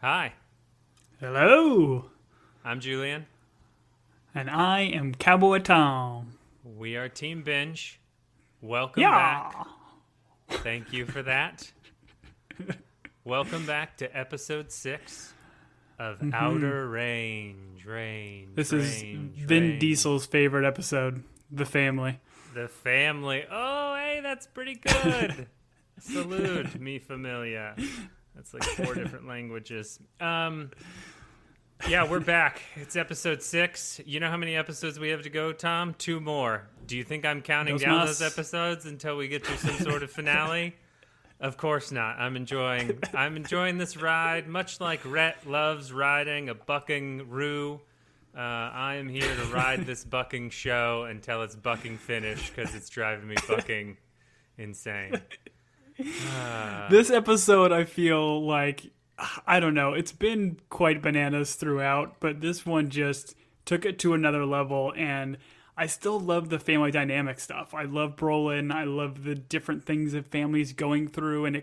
Hi, Hello, I'm Julian. and I am Cowboy Tom. We are Team Binge. Welcome back. Yeah, Thank you for that. Welcome back to episode 6 of Outer Range. this is Vin Diesel's favorite episode, The Family. The family. Oh, hey, that's pretty good. Salud, mi familia. That's like 4 different languages. Yeah, we're back. It's episode 6. You know how many episodes we have to go, Tom? 2 more. Do you think I'm counting down those episodes until we get to some sort of finale? Of course not. I'm enjoying this ride, much like Rhett loves riding a bucking roo. I am here to ride this bucking show until it's bucking finished because it's driving me bucking insane. This episode, I feel like, I don't know, it's been quite bananas throughout, but this one just took it to another level, and I still love the family dynamic stuff. I love Brolin. I love the different things that families going through, and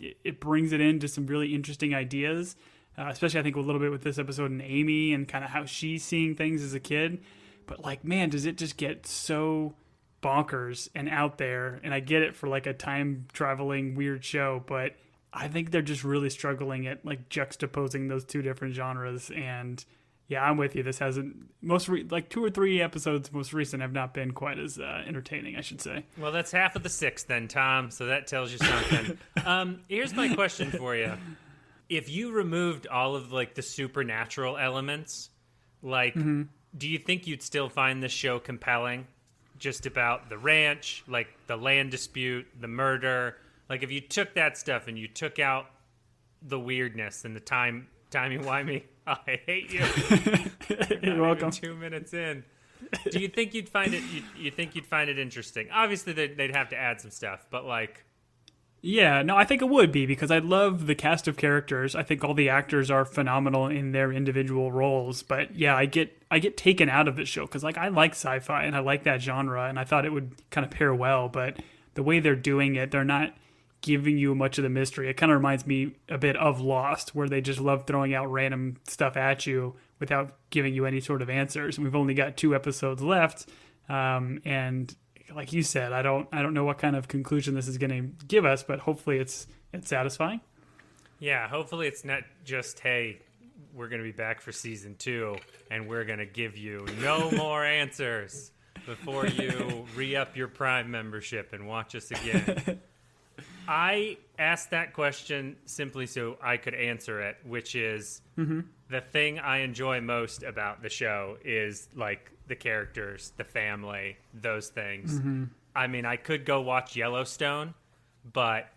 it brings it into some really interesting ideas, especially I think a little bit with this episode and Amy and kind of how she's seeing things as a kid. But like, man, does it just get so bonkers and out there? And I get it for like a time traveling weird show, but I think they're just really struggling at like juxtaposing those two different genres. And yeah, I'm with you. This hasn't like 2 or 3 episodes most recent have not been quite as entertaining, I should say. Well, that's half of the 6 then, Tom. So that tells you something. Here's my question for you: if you removed all of like the supernatural elements, like, do you think you'd still find this show compelling? Just about the ranch, like the land dispute, the murder. Like if you took that stuff and you took out the weirdness and the timey-wimey, oh, I hate you. You're welcome. 2 minutes in. Do you think you'd find it? You think you'd find it interesting? Obviously, they'd have to add some stuff, but like, yeah, no, I think it would be because I love the cast of characters. I think all the actors are phenomenal in their individual roles. But yeah, I get taken out of this show because like I like sci-fi and I like that genre, and I thought it would kind of pair well. But the way they're doing it, they're not giving you much of the mystery. It kind of reminds me a bit of Lost, where they just love throwing out random stuff at you without giving you any sort of answers. And we've only got 2 episodes left, and like you said, I don't know what kind of conclusion this is going to give us, but hopefully it's satisfying. yeah, hopefully it's not just, hey, we're going to be back for season 2 and we're going to give you no more answers before you re-up your Prime membership and watch us again. I asked that question simply so I could answer it, which is the thing I enjoy most about the show is like the characters, the family, those things. I mean, I could go watch Yellowstone, but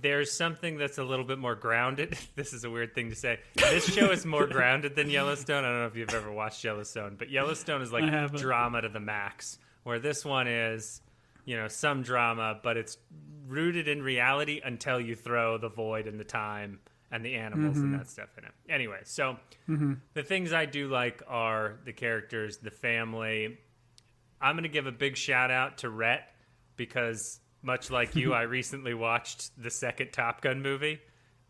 there's something that's a little bit more grounded. This is a weird thing to say. This show is more grounded than Yellowstone. I don't know if you've ever watched Yellowstone, but Yellowstone is like drama to the max, where this one is, you know, some drama, but it's rooted in reality until you throw the void and the time and the animals and that stuff in it. Anyway, so the things I do like are the characters, the family. I'm going to give a big shout out to Rhett because much like you, I recently watched the second Top Gun movie.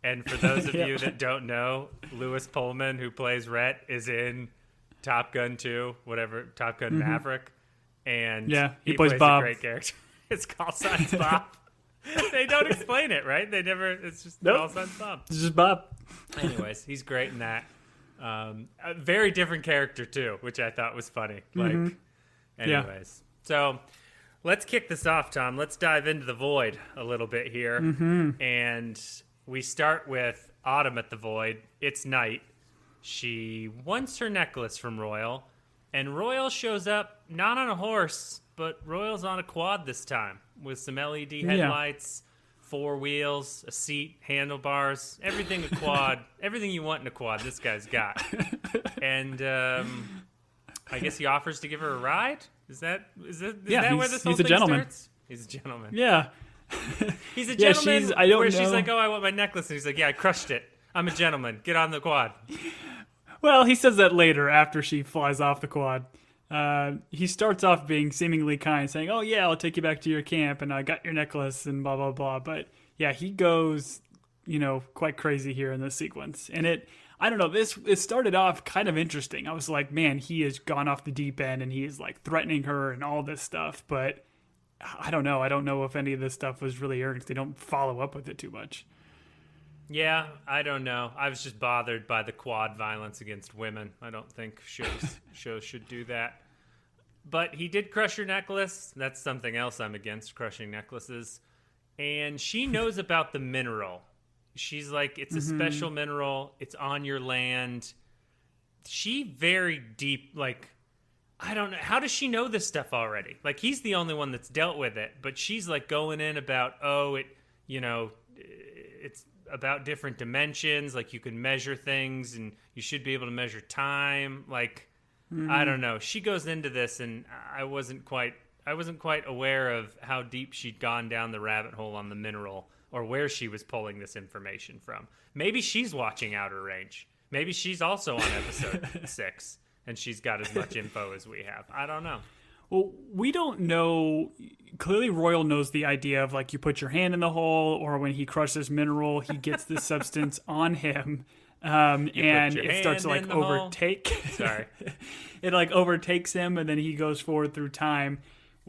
And for those of you that don't know, Lewis Pullman, who plays Rhett, is in Top Gun 2, whatever, Top Gun Maverick. And yeah, he plays Bob. a great character. It's called Signs Bob. They don't explain it, right? They never. It's just called Signs Bob. It's just Bob. Anyways, he's great in that. A very different character too, which I thought was funny. Like, anyways, so let's kick this off, Tom. Let's dive into the Void a little bit here, and we start with Autumn at the Void. It's night. She wants her necklace from Royal. And Royal shows up, not on a horse, but Royal's on a quad this time with some LED headlights, 4 wheels, a seat, handlebars, everything a quad, everything you want in a quad, this guy's got. And I guess he offers to give her a ride? Is that where this whole thing starts? He's a gentleman. Yeah. He's a gentleman where she's know. like, oh, I want my necklace. And he's like, yeah, I crushed it. I'm a gentleman. Get on the quad. Well, he says that later after she flies off the quad. He starts off being seemingly kind, saying, oh, yeah, I'll take you back to your camp, and I got your necklace, and blah, blah, blah. But, yeah, he goes quite crazy here in this sequence. And I don't know, it started off kind of interesting. I was like, man, he has gone off the deep end and he is like threatening her and all this stuff. But I don't know. I don't know if any of this stuff was really earned. They don't follow up with it too much. Yeah, I don't know. I was just bothered by the quad violence against women. I don't think shows should do that. But he did crush her necklace. That's something else I'm against, crushing necklaces. And she knows about the mineral. She's like, it's a special mineral. It's on your land. She very deep, like, I don't know. How does she know this stuff already? Like, he's the only one that's dealt with it. But she's like going in about, it's about different dimensions. Like, you can measure things and you should be able to measure time. Like, I don't know. She goes into this and I wasn't quite aware of how deep she'd gone down the rabbit hole on the mineral or where she was pulling this information from. Maybe she's watching Outer Range. Maybe she's also on episode 6 and she's got as much info as we have. I don't know. Well, we don't know. Clearly, Royal knows the idea of like you put your hand in the hole, or when he crushes mineral, he gets this substance on him. And it starts to like overtake. Sorry. It like overtakes him and then he goes forward through time.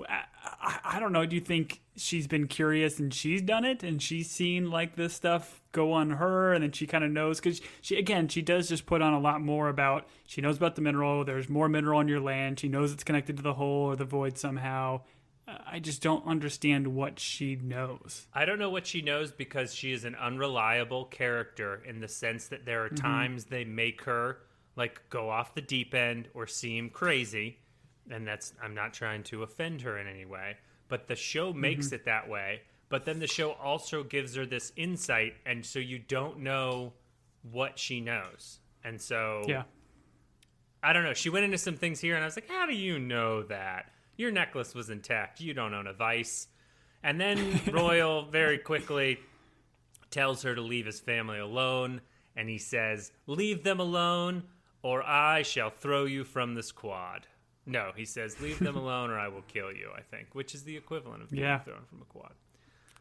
I don't know. Do you think she's been curious and she's done it and she's seen like this stuff go on her and then she kind of knows? Because she does just put on a lot more about, she knows about the mineral. There's more mineral on your land. She knows it's connected to the hole or the void somehow. I just don't understand what she knows. I don't know what she knows because she is an unreliable character in the sense that there are times they make her like go off the deep end or seem crazy. And I'm not trying to offend her in any way, but the show makes it that way. But then the show also gives her this insight. And so you don't know what she knows. And so, yeah, I don't know. She went into some things here and I was like, how do you know that? Your necklace was intact. You don't own a vice. And then Royal very quickly tells her to leave his family alone. And he says, leave them alone or I shall throw you from this quad. No, he says, leave them alone or I will kill you, I think, which is the equivalent of being thrown from a quad.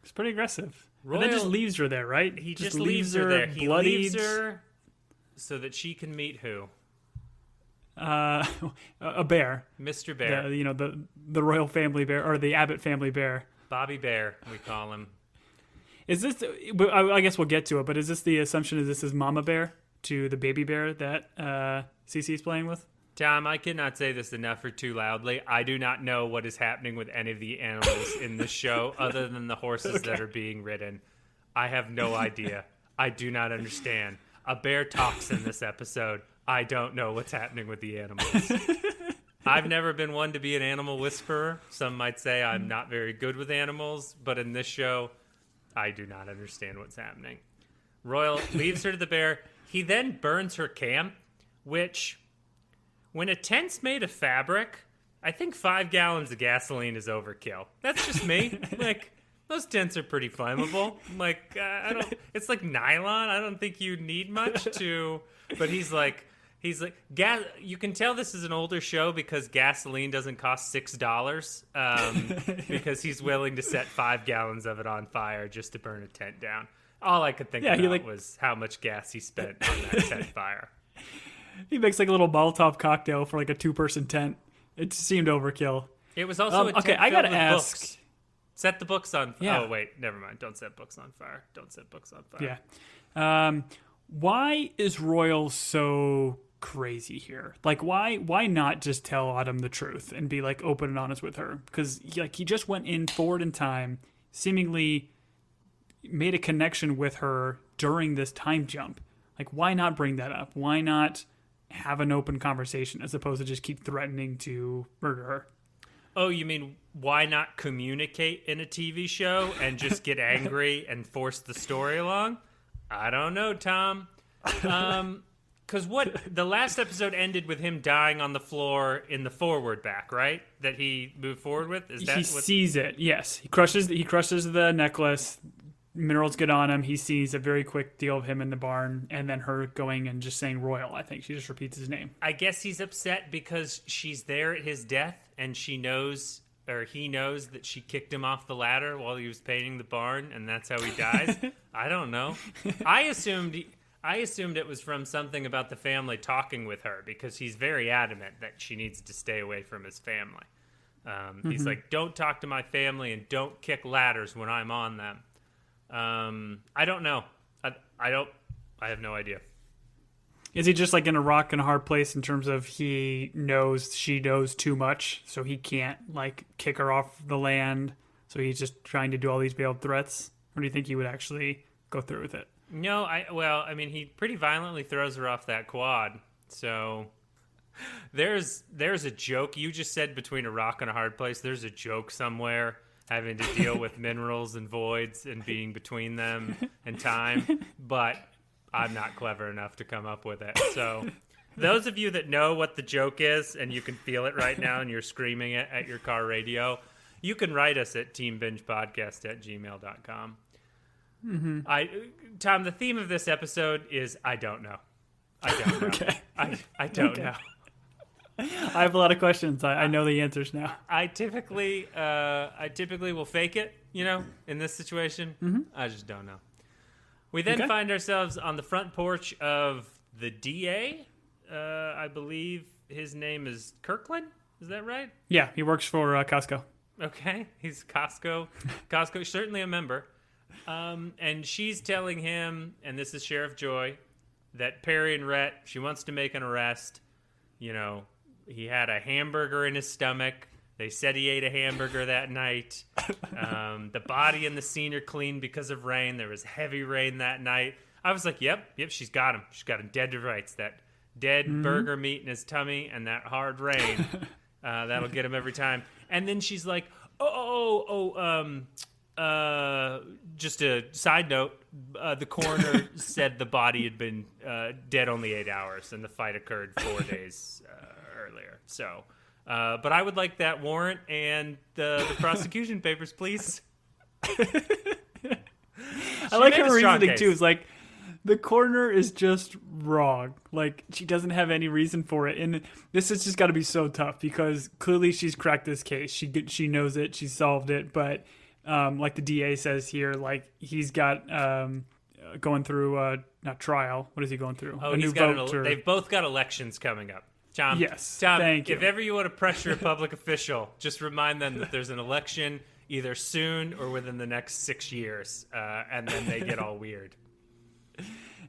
It's pretty aggressive. Royal, and then just leaves her there, right? He just leaves her there. He leaves her so that she can meet who? A bear. Mr. Bear. The royal family bear, or the Abbott family bear. Bobby Bear, we call him. Is this, I guess we'll get to it, but is this the assumption that this is Mama Bear to the baby bear that Cece's playing with? Tom, I cannot say this enough or too loudly. I do not know what is happening with any of the animals in the show other than the horses that are being ridden. I have no idea. I do not understand. A bear talks in this episode. I don't know what's happening with the animals. I've never been one to be an animal whisperer. Some might say I'm not very good with animals, but in this show, I do not understand what's happening. Royal leaves her to the bear. He then burns her camp, which, when a tent's made of fabric, I think 5 gallons of gasoline is overkill. That's just me. Like, those tents are pretty flammable. Like, it's like nylon. I don't think you need much to, but he's like, gas. You can tell this is an older show because gasoline doesn't cost $6, because he's willing to set 5 gallons of it on fire just to burn a tent down. All I could think about was how much gas he spent on that tent fire. He makes like a little Molotov cocktail for like a 2-person tent. It seemed overkill. It was also a tent okay. I gotta ask. Books. Set the books on fire. Yeah. Oh wait, never mind. Don't set books on fire. Don't set books on fire. Yeah. Why is Royal so crazy here? Like, why not just tell Autumn the truth and be like open and honest with her? Because he just went forward in time, seemingly made a connection with her during this time jump. Like, why not bring that up? Why not have an open conversation as opposed to just keep threatening to murder her? Oh, you mean why not communicate in a TV show and just get angry and force the story along? I don't know, Tom. Because the last episode ended with him dying on the floor in the forward back, right? That he moved forward with? He sees it, yes. He crushes the necklace. Minerals get on him. He sees a very quick deal of him in the barn and then her going and just saying Royal, I think. She just repeats his name. I guess he's upset because she's there at his death and she knows or he knows that she kicked him off the ladder while he was painting the barn, and that's how he dies. I don't know. I assumed it was from something about the family talking with her, because he's very adamant that she needs to stay away from his family. He's like, don't talk to my family and don't kick ladders when I'm on them. I don't know. I have no idea. Is he just like in a rock and a hard place in terms of she knows too much, so he can't like kick her off the land, so he's just trying to do all these veiled threats? Or do you think he would actually go through with it? No, I mean, he pretty violently throws her off that quad. So there's a joke. You just said between a rock and a hard place. There's a joke somewhere having to deal with minerals and voids and being between them and time, but I'm not clever enough to come up with it. So those of you that know what the joke is, and you can feel it right now and you're screaming it at your car radio, you can write us at teambingepodcast@gmail.com. Mm-hmm. Tom, the theme of this episode is I don't know. I don't know. Okay. I don't know. I have a lot of questions. I know the answers now. I typically will fake it, in this situation. Mm-hmm. I just don't know. We then find ourselves on the front porch of the DA. I believe his name is Kirkland. Is that right? Yeah, he works for Costco. Okay, he's Costco. Costco, certainly a member. And she's telling him, and this is Sheriff Joy, that Perry and Rhett, she wants to make an arrest. He had a hamburger in his stomach. They said he ate a hamburger that night. The body and the scene are clean because of rain. There was heavy rain that night. I was like, yep, she's got him. She's got him dead to rights. That dead burger meat in his tummy and that hard rain. That'll get him every time. And then she's like, just a side note, the coroner said the body had been dead only 8 hours and the fight occurred 4 days earlier. So... but I would like that warrant and the prosecution papers, please. I like her reasoning, too. It's like, the coroner is just wrong. Like, she doesn't have any reason for it. And this has just got to be so tough because clearly she's cracked this case. She knows it. She solved it. But like the DA says here, like, he's got going through, not trial. What is he going through? Oh, they've both got elections coming up. Tom, thank you. If ever you want to pressure a public official, just remind them that there's an election either soon or within the next 6 years, and then they get all weird.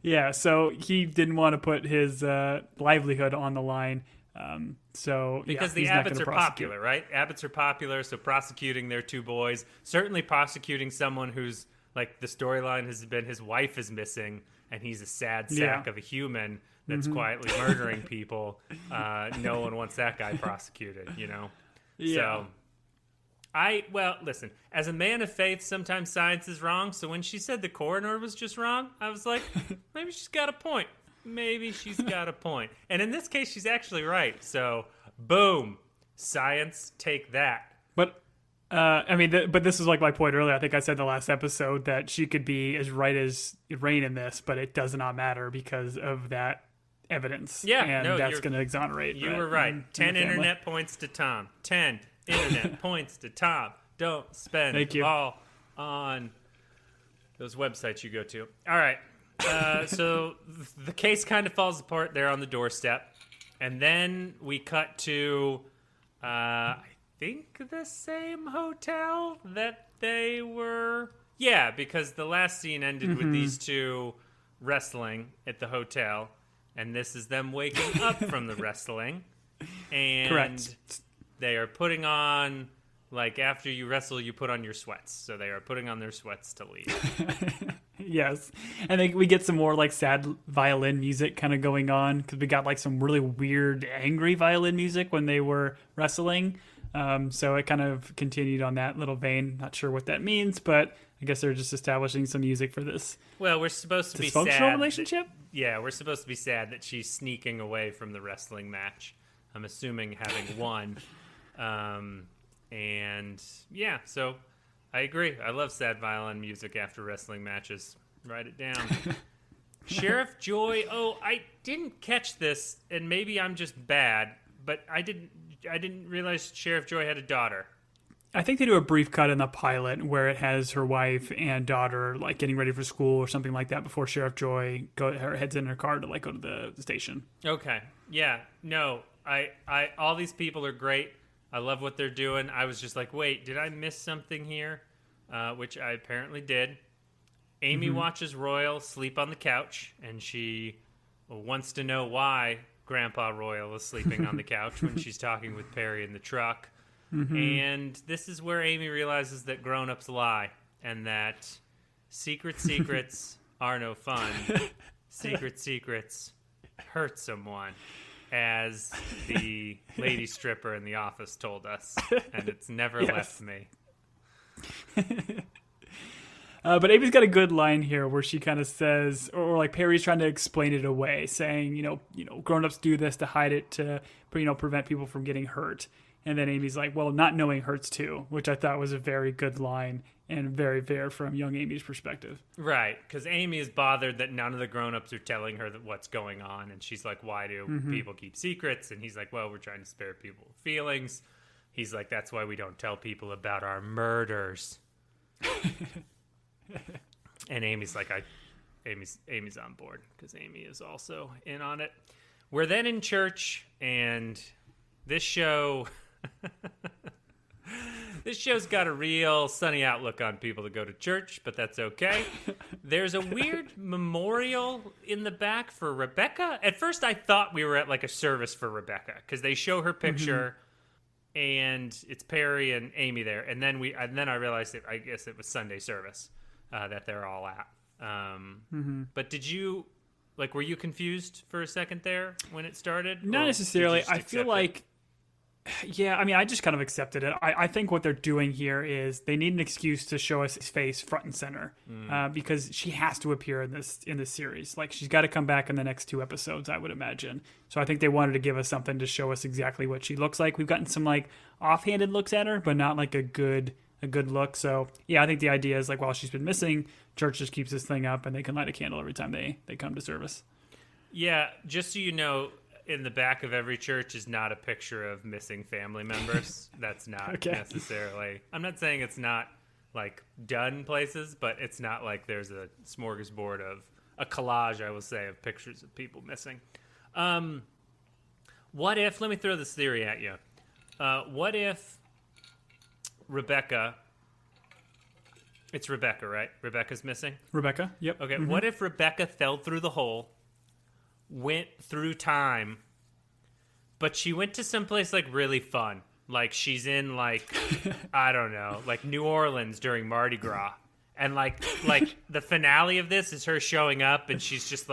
Yeah, so he didn't want to put his livelihood on the line. Because the Abbotts are popular, right? Abbotts are popular, so prosecuting their two boys, certainly prosecuting someone who's, like, the storyline has been his wife is missing, and he's a sad sack of a human that's quietly murdering people. No one wants that guy prosecuted, Yeah. So, listen, as a man of faith, sometimes science is wrong. So when she said the coroner was just wrong, I was like, maybe she's got a point. And in this case, she's actually right. So, boom, science, take that. But, but this is like my point earlier. I think I said in the last episode that she could be as right as rain in this, but it does not matter because of that evidence. Yeah, and that's going to exonerate. You were right. 10 internet points to Tom. 10 internet points to Tom. Don't spend all on those websites you go to. All right. So the case kind of falls apart there on the doorstep. And then we cut to, I think, the same hotel that they were. Yeah, because the last scene ended with these two wrestling at the hotel. And this is them waking up from the wrestling. And correct. They are putting on, like, after you wrestle, you put on your sweats. So they are putting on their sweats to leave. Yes. And then we get some more, like, sad violin music kind of going on. Because we got, like, some really weird, angry violin music when they were wrestling. So it kind of continued on that little vein. Not sure what that means, but I guess they're just establishing some music for this. Well, we're supposed to be sad. Dysfunctional relationship? We're supposed to be sad that she's sneaking away from the wrestling match. I'm assuming having won. So I agree. I love sad violin music after wrestling matches. Write it down. Sheriff Joy. Oh, I didn't catch this, and maybe I'm just bad, but I didn't realize Sheriff Joy had a daughter. I think they do a brief cut in the pilot where it has her wife and daughter like getting ready for school or something like that before Sheriff Joy heads in her car to like go to the station. Okay. Yeah. No. I all these people are great. I love what they're doing. I was just like, wait, did I miss something here? Which I apparently did. Amy watches Royal sleep on the couch, and she wants to know why Grandpa Royal is sleeping on the couch when she's talking with Perry in the truck. And this is where Amy realizes that grown-ups lie, and that secrets are no fun. Secrets hurt someone, as the lady stripper in the office told us, and it's never left me. But Amy's got a good line here where she kind of says, or like Perry's trying to explain it away, saying, grown-ups do this to hide it, to prevent people from getting hurt. And then Amy's like, well, not knowing hurts too, which I thought was a very good line and very fair from young Amy's perspective. Right, because Amy is bothered that none of the grown-ups are telling her that what's going on, and she's like, why do people keep secrets? And he's like, well, we're trying to spare people feelings. He's like, that's why we don't tell people about our murders. And Amy's like, Amy's on board, because Amy is also in on it. We're then in church, and this show... This show's got a real sunny outlook on people to go to church, but that's okay. There's a weird memorial in the back for Rebecca. At first, I thought we were at like a service for Rebecca, because they show her picture, and it's Perry and Amy there. And then I realized that I guess it was Sunday service that they're all at. But did you, were you confused for a second there when it started? Not necessarily. I feel like... Yeah, I mean, I just kind of accepted it. I think what they're doing here is they need an excuse to show us his face front and center, because she has to appear in this series. Like, she's got to come back in the next 2 episodes, I would imagine. So I think they wanted to give us something to show us exactly what she looks like. We've gotten some offhanded looks at her, but not like a good look. So yeah, I think the idea is while she's been missing, church just keeps this thing up, and they can light a candle every time they come to service. Yeah, just so you know. In the back of every church is not a picture of missing family members. That's not necessarily... I'm not saying it's not, done places, but it's not like there's a smorgasbord of... A collage, I will say, of pictures of people missing. What if... Let me throw this theory at you. What if Rebecca... It's Rebecca, right? Rebecca's missing? Rebecca, yep. Okay, what if Rebecca fell through the hole, went through time, but she went to someplace really fun, she's in I don't know, New Orleans during Mardi Gras, and the finale of this is her showing up, and she's just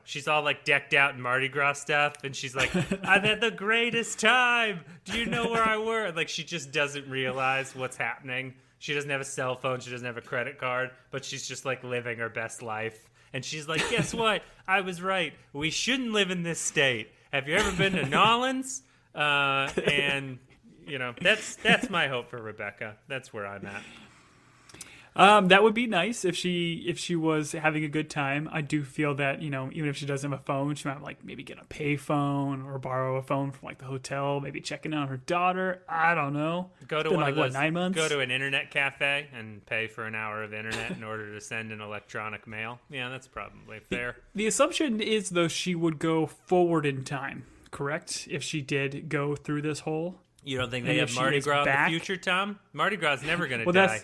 she's all decked out in Mardi Gras stuff, and she's like, I've had the greatest time, do you know where I were? She just doesn't realize what's happening. She doesn't have a cell phone, she doesn't have a credit card, but she's just living her best life. And she's like, guess what? I was right. We shouldn't live in this state. Have you ever been to Nolans? And, that's my hope for Rebecca. That's where I'm at. That would be nice if she was having a good time. I do feel that, even if she doesn't have a phone, she might maybe get a pay phone or borrow a phone from the hotel, maybe checking on her daughter. I don't know. Go to one of those, 9 months? Go to an internet cafe and pay for an hour of internet in order to send an electronic mail. Yeah, that's probably fair. The assumption is, though, she would go forward in time, correct? If she did go through this hole. You don't think they have Mardi Gras in the future, Tom? Mardi Gras is never going to die.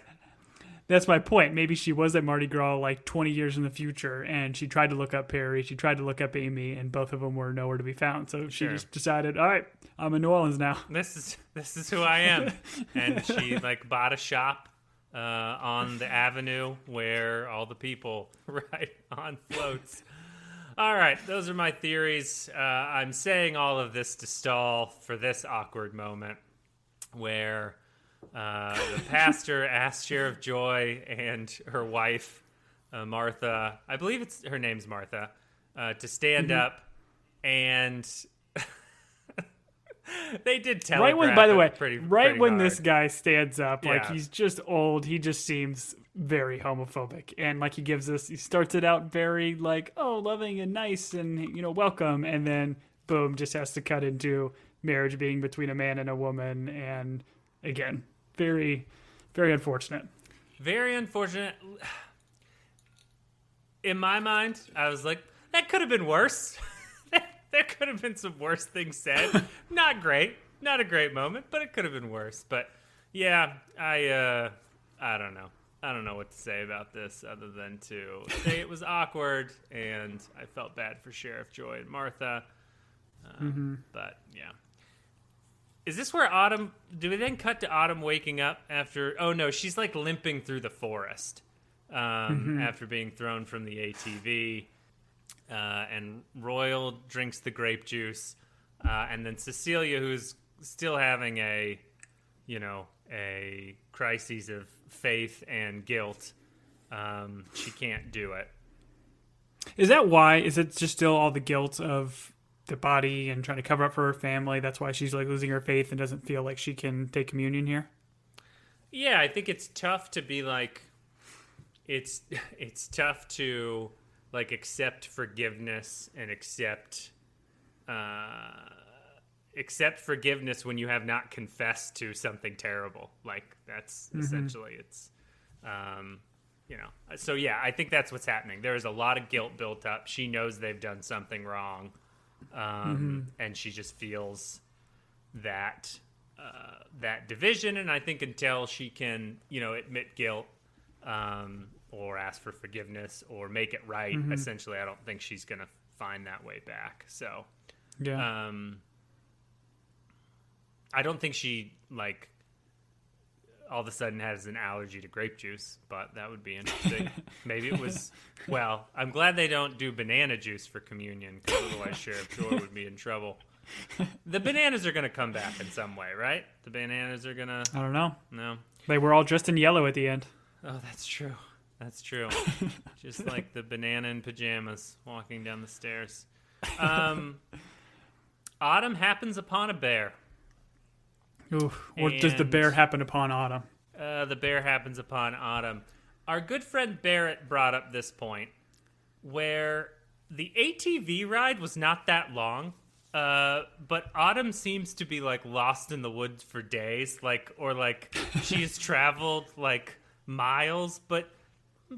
That's my point. Maybe she was at Mardi Gras 20 years in the future, and she tried to look up Perry, she tried to look up Amy, and both of them were nowhere to be found. So she just decided, all right, I'm in New Orleans now. This is who I am. And she bought a shop on the avenue where all the people ride on floats. All right, those are my theories. I'm saying all of this to stall for this awkward moment where... the pastor asked Sheriff Joy and her wife, Martha, I believe her name's Martha, to stand up, and they did telegraph pretty when hard. This guy stands up, he's just old, he just seems very homophobic, and he starts it out very loving and nice and welcome, and then boom, just has to cut into marriage being between a man and a woman, and again, very, very unfortunate. Very unfortunate. In my mind, I was like, that could have been worse. There could have been some worse things said. Not great. Not a great moment, but it could have been worse. But yeah, I don't know. I don't know what to say about this other than to say it was awkward, and I felt bad for Sheriff Joy and Martha. But yeah. Is this where Autumn... Do we then cut to Autumn waking up after... Oh, no, she's like limping through the forest after being thrown from the ATV. And Royal drinks the grape juice. And then Cecilia, who's still having a crisis of faith and guilt, she can't do it. Is that why? Is it just still all the guilt of the body and trying to cover up for her family? That's why she's like losing her faith and doesn't feel like she can take communion here? Yeah, I think it's tough to be like... It's tough to like accept forgiveness and accept forgiveness when you have not confessed to something terrible. Like that's essentially it's so yeah, I think that's what's happening. There is a lot of guilt built up. She knows they've done something wrong, and she just feels that division. And I think until she can admit guilt or ask for forgiveness or make it right, essentially I don't think she's gonna find that way back. So yeah, I don't think she like all of a sudden has an allergy to grape juice, but that would be interesting. Maybe it was, well, I'm glad they don't do banana juice for communion, because otherwise Sheriff Joy would be in trouble. The bananas are going to come back in some way, right? The bananas are going to... I don't know. No. They were all dressed in yellow at the end. Oh, that's true. That's true. Just like the banana in pajamas walking down the stairs. Autumn happens upon a bear. Ooh, or does the bear happen upon Autumn? The bear happens upon Autumn. Our good friend Barrett brought up this point where the ATV ride was not that long, but Autumn seems to be like lost in the woods for days, or she has traveled like miles, but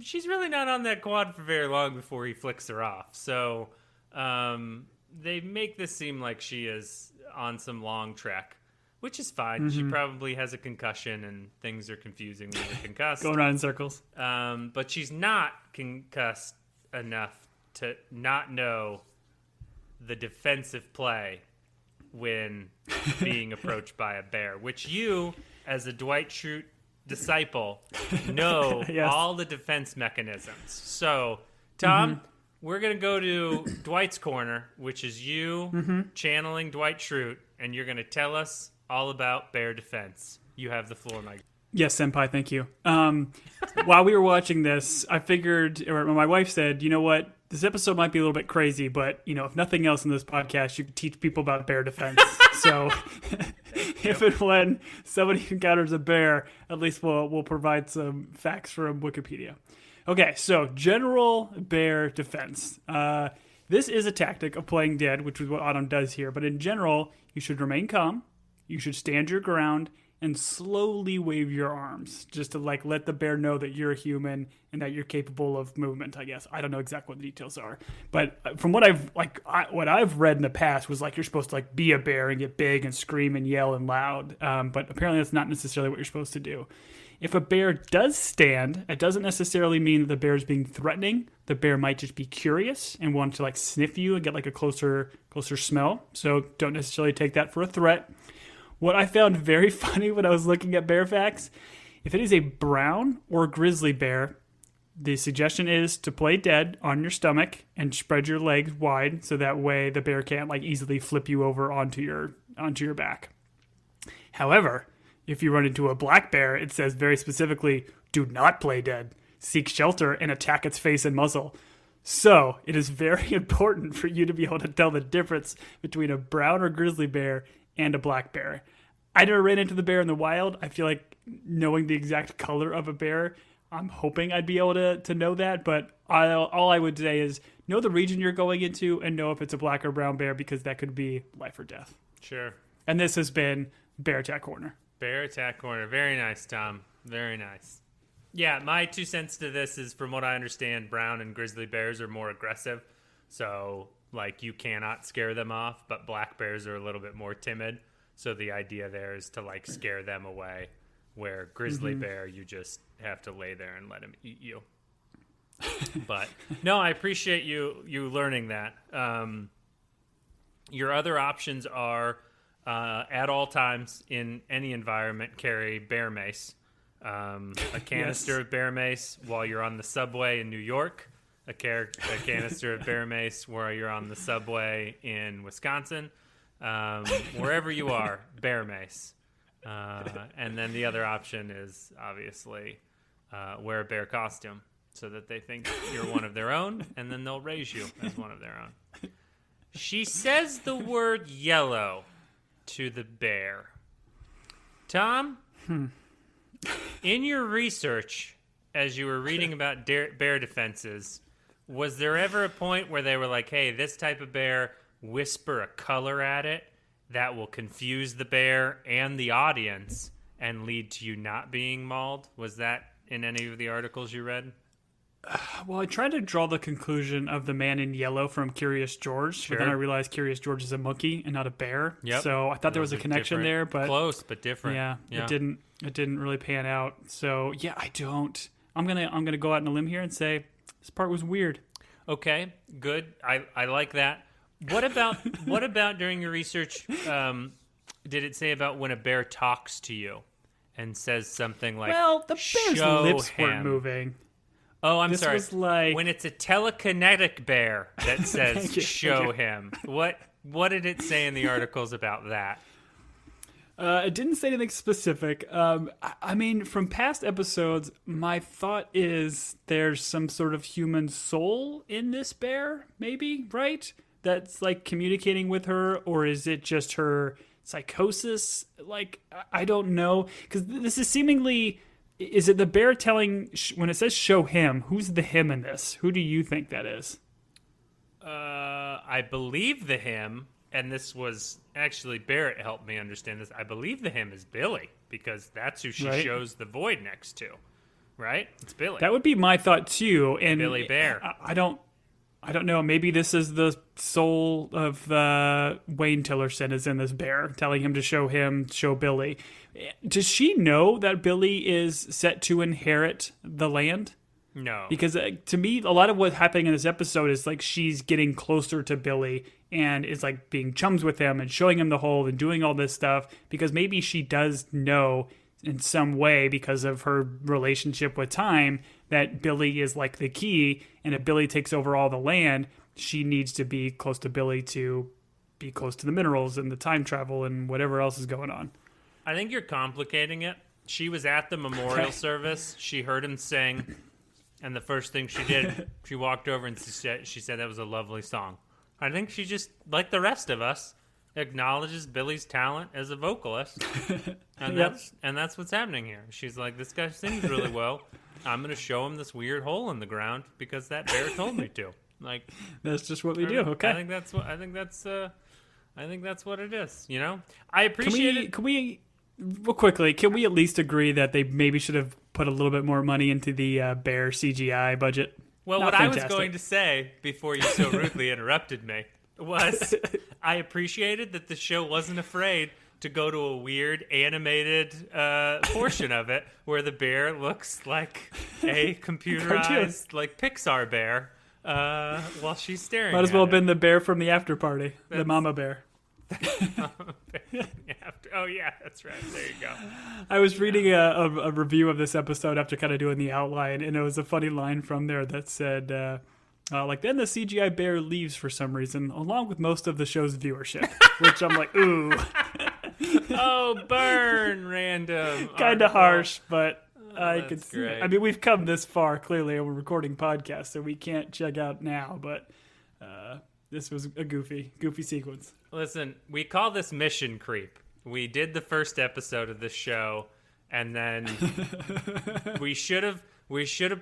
she's really not on that quad for very long before he flicks her off. So they make this seem like she is on some long trek. Which is fine. She probably has a concussion and things are confusing when you're concussed. Going around in circles. But she's not concussed enough to not know the defensive play when being approached by a bear, which you, as a Dwight Schrute disciple, know yes. all the defense mechanisms. So, Tom, we're going to go to Dwight's corner, which is you channeling Dwight Schrute, and you're going to tell us all about bear defense. You have the floor, Mike. Yes, Senpai, thank you. While we were watching this, I figured, or my wife said, you know what, this episode might be a little bit crazy, but, if nothing else in this podcast, you can teach people about bear defense. So if and when somebody encounters a bear, at least we'll provide some facts from Wikipedia. Okay, so general bear defense. This is a tactic of playing dead, which is what Autumn does here. But in general, you should remain calm. You should stand your ground and slowly wave your arms just to let the bear know that you're a human and that you're capable of movement, I guess. I don't know exactly what the details are. But from what I've read in the past was you're supposed to be a bear and get big and scream and yell and loud. But apparently that's not necessarily what you're supposed to do. If a bear does stand, it doesn't necessarily mean that the bear is being threatening. The bear might just be curious and want to sniff you and get a closer smell. So don't necessarily take that for a threat. What I found very funny when I was looking at bear facts, if it is a brown or grizzly bear, the suggestion is to play dead on your stomach and spread your legs wide so that way the bear can't easily flip you over onto your back. However, if you run into a black bear, it says very specifically, do not play dead. Seek shelter and attack its face and muzzle. So it is very important for you to be able to tell the difference between a brown or grizzly bear and a black bear. I never ran into the bear in the wild. I feel like knowing the exact color of a bear, I'm hoping I'd be able to know that. But all I would say is know the region you're going into and know if it's a black or brown bear, because that could be life or death. Sure. And this has been Bear Attack Corner. Bear attack corner. Very nice, Tom. Very nice. Yeah, my 2 cents to this is, from what I understand, brown and grizzly bears are more aggressive. So, like, you cannot scare them off, but black bears are a little bit more timid. So the idea there is to, like, scare them away, where grizzly bear, you just have to lay there and let him eat you. But, no, I appreciate you learning that. Your other options are, at all times in any environment, carry bear mace. A canister of bear mace while you're on the subway in New York, a canister of bear mace while you're on the subway in Wisconsin, wherever you are, bear mace. And then the other option is obviously wear a bear costume so that they think you're one of their own, and then they'll raise you as one of their own. She says the word yellow to the bear. Tom? In your research, as you were reading about bear defenses, was there ever a point where they were like, hey, this type of bear, whisper a color at it that will confuse the bear and the audience and lead to you not being mauled? Was that in any of the articles you read? Well, I tried to draw the conclusion of the man in yellow from Curious George, but then I realized Curious George is a monkey and not a bear. Yep. So I thought there was a connection there, but close but different. Yeah, it didn't really pan out. So yeah, I don't. I'm gonna go out on a limb here and say this part was weird. Okay, good. I like that. What about during your research? Did it say about when a bear talks to you and says something like, "Well, the bear's lips weren't moving." Oh, I'm this sorry. Was like... When it's a telekinetic bear that says "show him," what did it say in the articles about that? It didn't say anything specific. I mean, from past episodes, my thought is there's some sort of human soul in this bear, maybe, right? That's like communicating with her, or is it just her psychosis? Like, I don't know, because this is seemingly. Is it the bear telling, when it says show him, who's the him in this? Who do you think that is? I believe the him, and this was actually Barrett helped me understand this. I believe the him is Billy, because that's who she shows the void next to, right? It's Billy. That would be my thought too. And Billy Bear. I don't know. Maybe this is the soul of Wayne Tillerson is in this bear, telling him to show Billy. Does she know that Billy is set to inherit the land? No. Because to me, a lot of what's happening in this episode is like she's getting closer to Billy and is like being chums with him and showing him the hole and doing all this stuff because maybe she does know in some way because of her relationship with time that Billy is like the key, and if Billy takes over all the land, she needs to be close to Billy to be close to the minerals and the time travel and whatever else is going on. I think you're complicating it. She was at the memorial service. She heard him sing, and the first thing she did, she walked over and she said that was a lovely song. I think she just, like the rest of us, acknowledges Billy's talent as a vocalist, and that's what's happening here. She's like, this guy sings really well. I'm going to show him this weird hole in the ground because that bear told me to. Like, that's just what we do. Okay, I think that's what it is. You know, I appreciate it. Can we real quickly? Can we at least agree that they maybe should have put a little bit more money into the bear CGI budget? Well, Not what fantastic. I was going to say before you so rudely interrupted me was I appreciated that the show wasn't afraid to go to a weird animated portion of it where the bear looks like a computerized like Pixar bear while she's staring Might as well at have been the bear from the after party, the mama bear. Oh yeah, that's right. There you go. I was reading a review of this episode after kind of doing the outline, and it was a funny line from there that said, then the CGI bear leaves for some reason, along with most of the show's viewership. Which I'm like, ooh. Oh, burn, random. Kind of harsh, but I could see. Great. I mean, we've come this far, clearly, and we're recording podcasts, so we can't check out now, but this was a goofy sequence. Listen, we call this mission creep. We did the first episode of this show, and then we should have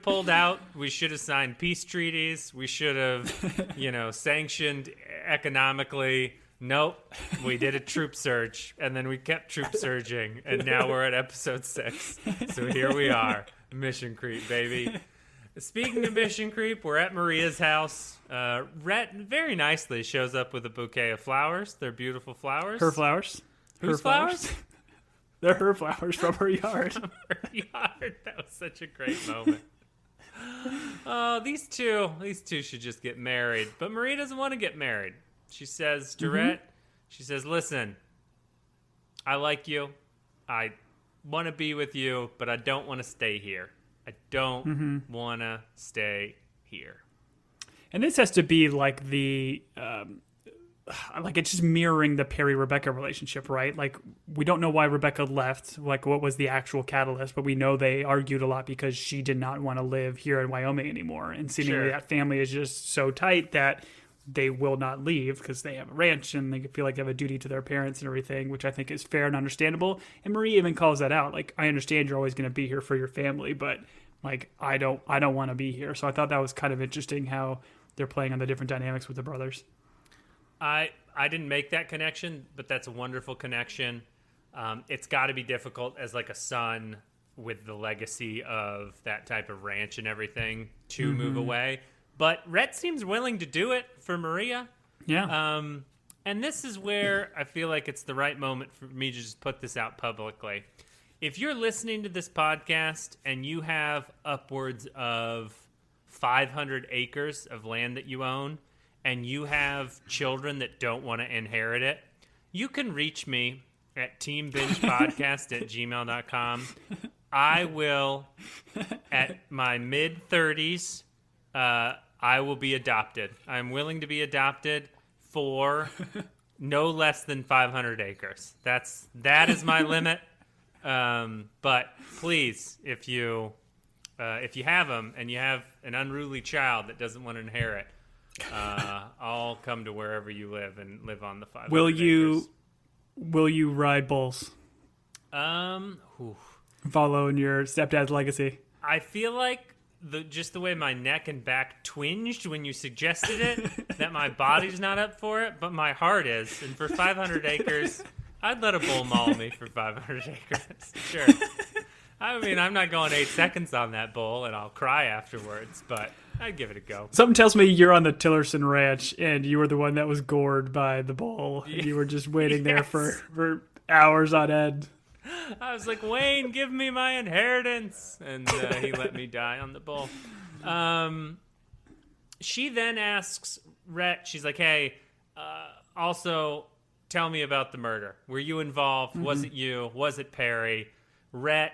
pulled out. We should have signed peace treaties. We should have, sanctioned economically Nope. We did a troop surge, and then we kept troop surging, and now we're at episode 6. So here we are. Mission creep, baby. Speaking of mission creep, we're at Maria's house. Rhett very nicely shows up with a bouquet of flowers. They're beautiful flowers. Her flowers. Whose flowers? They're her flowers from her yard. From her yard. That was such a great moment. Oh, these two should just get married. But Maria doesn't want to get married. She says to Rhett, she says, listen, I like you. I want to be with you, but I don't want to stay here. I don't want to stay here. And this has to be like the, like it's just mirroring the Perry-Rebecca relationship, right? Like we don't know why Rebecca left, like what was the actual catalyst, but we know they argued a lot because she did not want to live here in Wyoming anymore. And seemingly that family is just so tight that they will not leave because they have a ranch and they feel like they have a duty to their parents and everything, which I think is fair and understandable. And Marie even calls that out. Like, I understand you're always going to be here for your family, but like, I don't want to be here. So I thought that was kind of interesting how they're playing on the different dynamics with the brothers. I didn't make that connection, but that's a wonderful connection. It's got to be difficult as like a son with the legacy of that type of ranch and everything to move away. But Rhett seems willing to do it for Maria. Yeah. And this is where I feel like it's the right moment for me to just put this out publicly. If you're listening to this podcast and you have upwards of 500 acres of land that you own and you have children that don't want to inherit it, you can reach me at teambingepodcast@gmail.com. I will, at my mid-30s, I will be adopted. I'm willing to be adopted for no less than 500 acres. That is my limit. But please, if you have them and you have an unruly child that doesn't want to inherit, I'll come to wherever you live and live on the 500 acres. Will you ride bulls? Following your stepdad's legacy. I feel like just the way my neck and back twinged when you suggested it, that my body's not up for it, but my heart is. And for 500 acres, I'd let a bull maul me for 500 acres. Sure. I mean, I'm not going 8 seconds on that bull, and I'll cry afterwards, but I'd give it a go. Something tells me you're on the Tillerson Ranch, and you were the one that was gored by the bull. And you were just waiting there for hours on end. I was like, Wayne, give me my inheritance. And he let me die on the bull. She then asks Rhett, she's like, hey, also tell me about the murder. Were you involved? Was it you? Was it Perry? Rhett,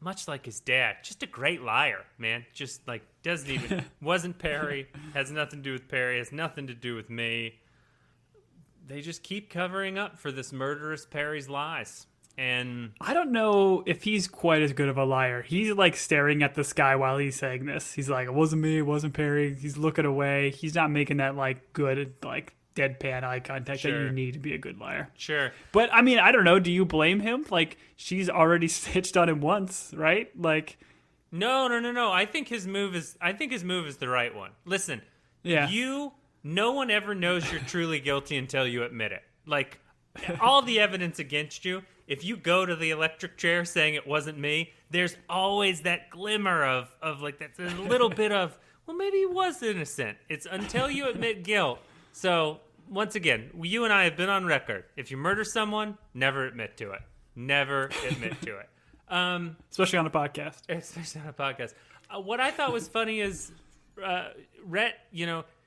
much like his dad, just a great liar, man. Just like wasn't Perry, has nothing to do with Perry, has nothing to do with me. They just keep covering up for this murderous Perry's lies. And I don't know if he's quite as good of a liar. He's like staring at the sky while he's saying this. He's like, it wasn't me, it wasn't Perry. He's looking away. He's not making that like good, like deadpan eye contact that you need to be a good liar. Sure. But I mean, I don't know. Do you blame him? Like, she's already stitched on him once, right? Like, no. I think his move is the right one. Listen, no one ever knows you're truly guilty until you admit it. Like, all the evidence against you, if you go to the electric chair saying it wasn't me, there's always that glimmer of like that, there's a little bit of, well, maybe he was innocent. It's until you admit guilt. So once again, you and I have been on record. If you murder someone, never admit to it. Never admit to it. Especially on a podcast. Especially on a podcast. What I thought was funny is Rhett,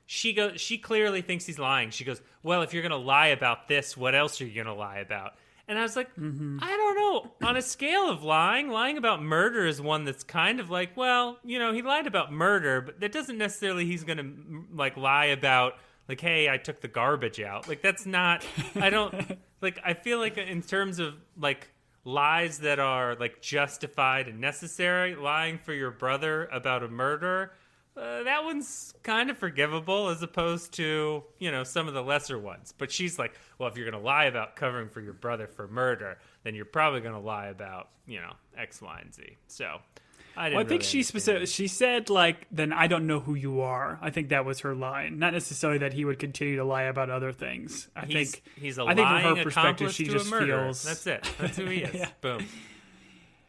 she clearly thinks he's lying. She goes, well, if you're going to lie about this, what else are you going to lie about? And I was like, I don't know. On a scale of lying about murder is one that's kind of like, well, he lied about murder, but that doesn't necessarily he's going to like lie about like, hey, I took the garbage out. Like, that's not, I don't, like, I feel like in terms of like lies that are like justified and necessary, lying for your brother about a murder, that one's kind of forgivable as opposed to, some of the lesser ones. But she's like, well, if you're going to lie about covering for your brother for murder, then you're probably going to lie about, X, Y, and Z. So I didn't. Well, I think really she said like, "Then I don't know who you are." I think that was her line. Not necessarily that he would continue to lie about other things. He's a I think lying from her perspective, accomplice she to just a murderer. feels That's it. That's who he is. Yeah. Boom.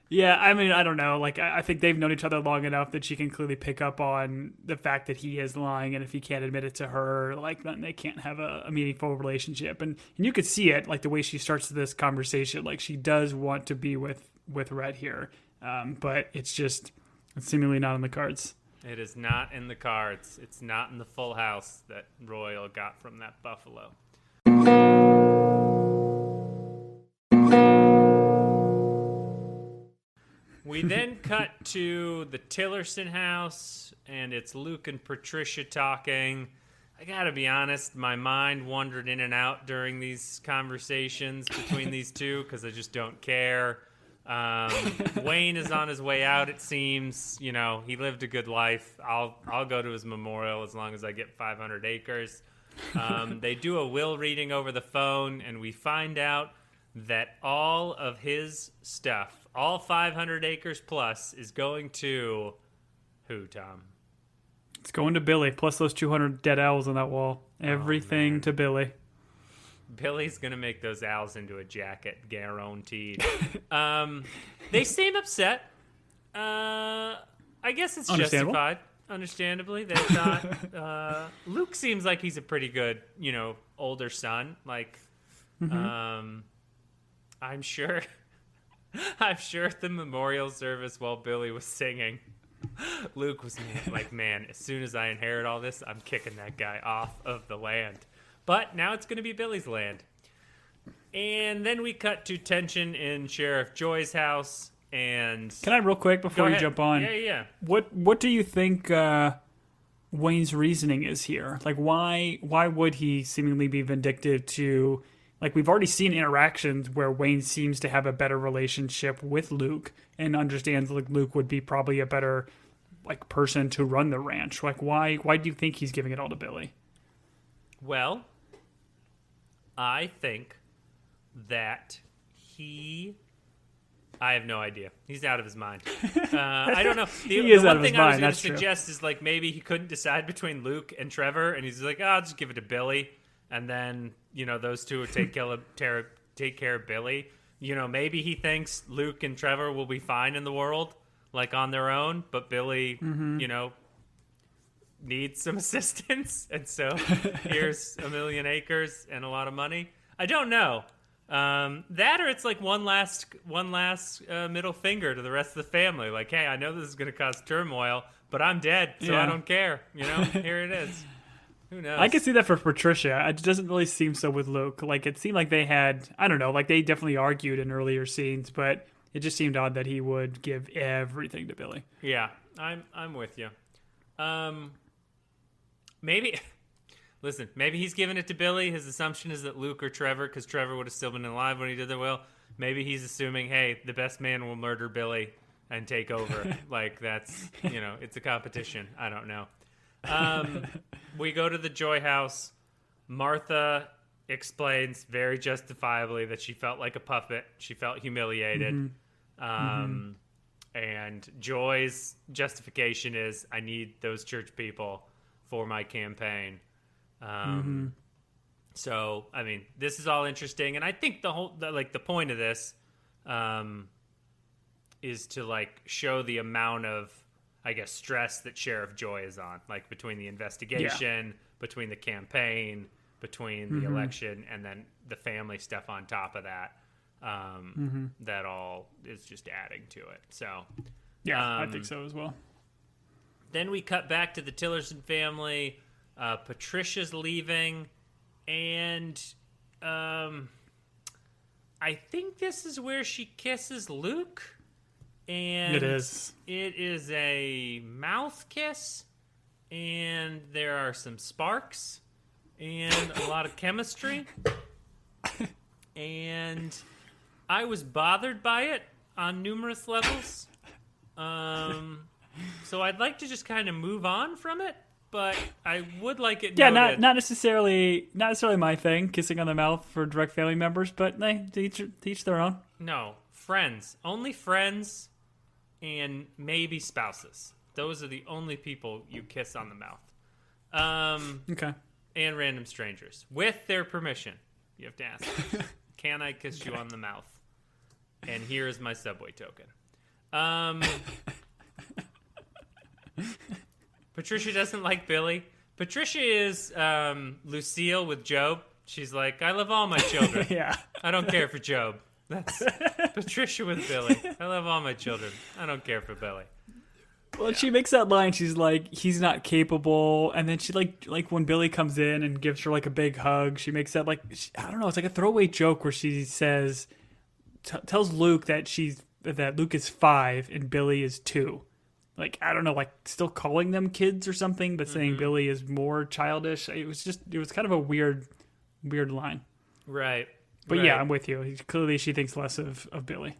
Yeah, I mean, I don't know. Like, I think they've known each other long enough that she can clearly pick up on the fact that he is lying, and if he can't admit it to her, like, then they can't have a meaningful relationship. And you could see it, like the way she starts this conversation. Like, she does want to be with Rhett here, but it's seemingly not on the cards. It is not in the cards. It's not in the full house that Royal got from that buffalo. We then cut to the Tillerson house, and it's Luke and Patricia talking. I gotta be honest, my mind wandered in and out during these conversations between these two because I just don't care. Wayne is on his way out, it seems. You know, he lived a good life. I'll go to his memorial as long as I get 500 acres. They do a will reading over the phone, and we find out that all of his stuff, all 500 acres plus, is going to who, Tom? It's going to Billy, plus those 200 dead owls on that wall. Everything to Billy. Billy's going to make those owls into a jacket, guaranteed. They seem upset. I guess it's justified. Understandably. They thought Luke seems like he's a pretty good, older son. Like, I'm sure at the memorial service while Billy was singing, Luke was like, man, as soon as I inherit all this, I'm kicking that guy off of the land. But now it's going to be Billy's land. And then we cut to tension in Sheriff Joy's house. And can I real quick before you jump on? Yeah. What do you think Wayne's reasoning is here? Like, why would he seemingly be vindictive to? Like, we've already seen interactions where Wayne seems to have a better relationship with Luke and understands like Luke would be probably a better like person to run the ranch. Like, why do you think he's giving it all to Billy? Well, I think that I have no idea. He's out of his mind. I don't know. The one thing I was going to suggest is like maybe he couldn't decide between Luke and Trevor, and he's like, I'll just give it to Billy. And then, those two would take care of Billy. Maybe he thinks Luke and Trevor will be fine in the world, like on their own, but Billy, needs some assistance. And so here's 1 million acres and a lot of money. I don't know. That or it's like one last middle finger to the rest of the family. Like, hey, I know this is going to cause turmoil, but I'm dead, so I don't care. Here it is. Who knows? I can see that for Patricia. It doesn't really seem so with Luke. Like, it seemed like they had, I don't know, like they definitely argued in earlier scenes, but it just seemed odd that he would give everything to Billy. Yeah, I'm with you. Maybe he's giving it to Billy. His assumption is that Luke or Trevor, because Trevor would have still been alive when he did the will, maybe he's assuming, hey, the best man will murder Billy and take over. Like, that's, it's a competition. I don't know. We go to the Joy house. Martha explains very justifiably that she felt like a puppet. She felt humiliated. And Joy's justification is, I need those church people for my campaign. So, I mean, this is all interesting. And I think the point of this is to, like, show the amount of, I guess, stress that Sheriff Joy is on, like between the investigation, between the campaign, between the election, and then the family stuff on top of that. That all is just adding to it. So, yeah, I think so as well. Then we cut back to the Tillerson family. Patricia's leaving, and I think this is where she kisses Luke. And it is a mouth kiss, and there are some sparks and a lot of chemistry. And I was bothered by it on numerous levels. So I'd like to just kind of move on from it, but I would like it noted. Yeah, not necessarily my thing, kissing on the mouth for direct family members, but they teach their own. No, friends. Only friends and maybe spouses. Those are the only people you kiss on the mouth. Okay. And random strangers. With their permission. You have to ask. Can I kiss you on the mouth? And here is my Subway token. Patricia doesn't like Billy. Patricia is Lucille with Job. She's like, I love all my children. Yeah. I don't care for Job. That's Patricia with Billy. I love all my children. I don't care for Billy. Well, she makes that line. She's like, he's not capable. And then she like when Billy comes in and gives her like a big hug, she makes that I don't know. It's like a throwaway joke where she says, tells Luke that Luke is 5 and Billy is 2. Like, I don't know, like still calling them kids or something, but saying Billy is more childish. It was kind of a weird line. Right. But right. yeah, I'm with you. Clearly she thinks less of Billy.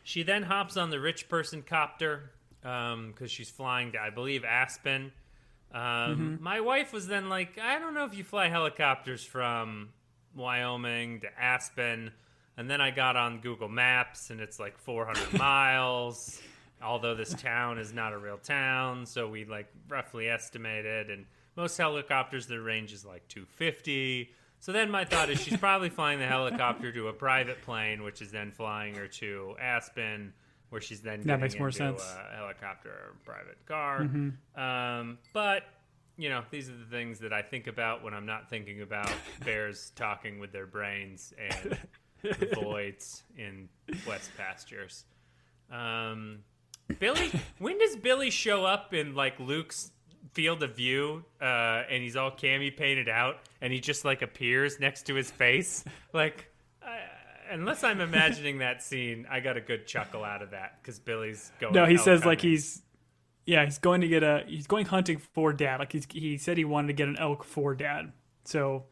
She then hops on the rich person copter because she's flying to, I believe, Aspen. My wife was then like, I don't know if you fly helicopters from Wyoming to Aspen. And then I got on Google Maps, and it's like 400 miles, although this town is not a real town. So we like roughly estimated, and most helicopters, their range is like 250. So then my thought is she's probably flying the helicopter to a private plane, which is then flying her to Aspen, where she's then that makes more into sense. A helicopter or a private car. But, you know, these are the things that I think about when I'm not thinking about bears talking with their brains and voids in west pastures. Billy, when does Billy show up in like Luke's field of view and he's all cami painted out and he just like appears next to his face? Like, unless I'm imagining that scene, I got a good chuckle out of that because Billy's going. No, he says hunting. like he's going hunting for Dad. Like he said he wanted to get an elk for Dad. So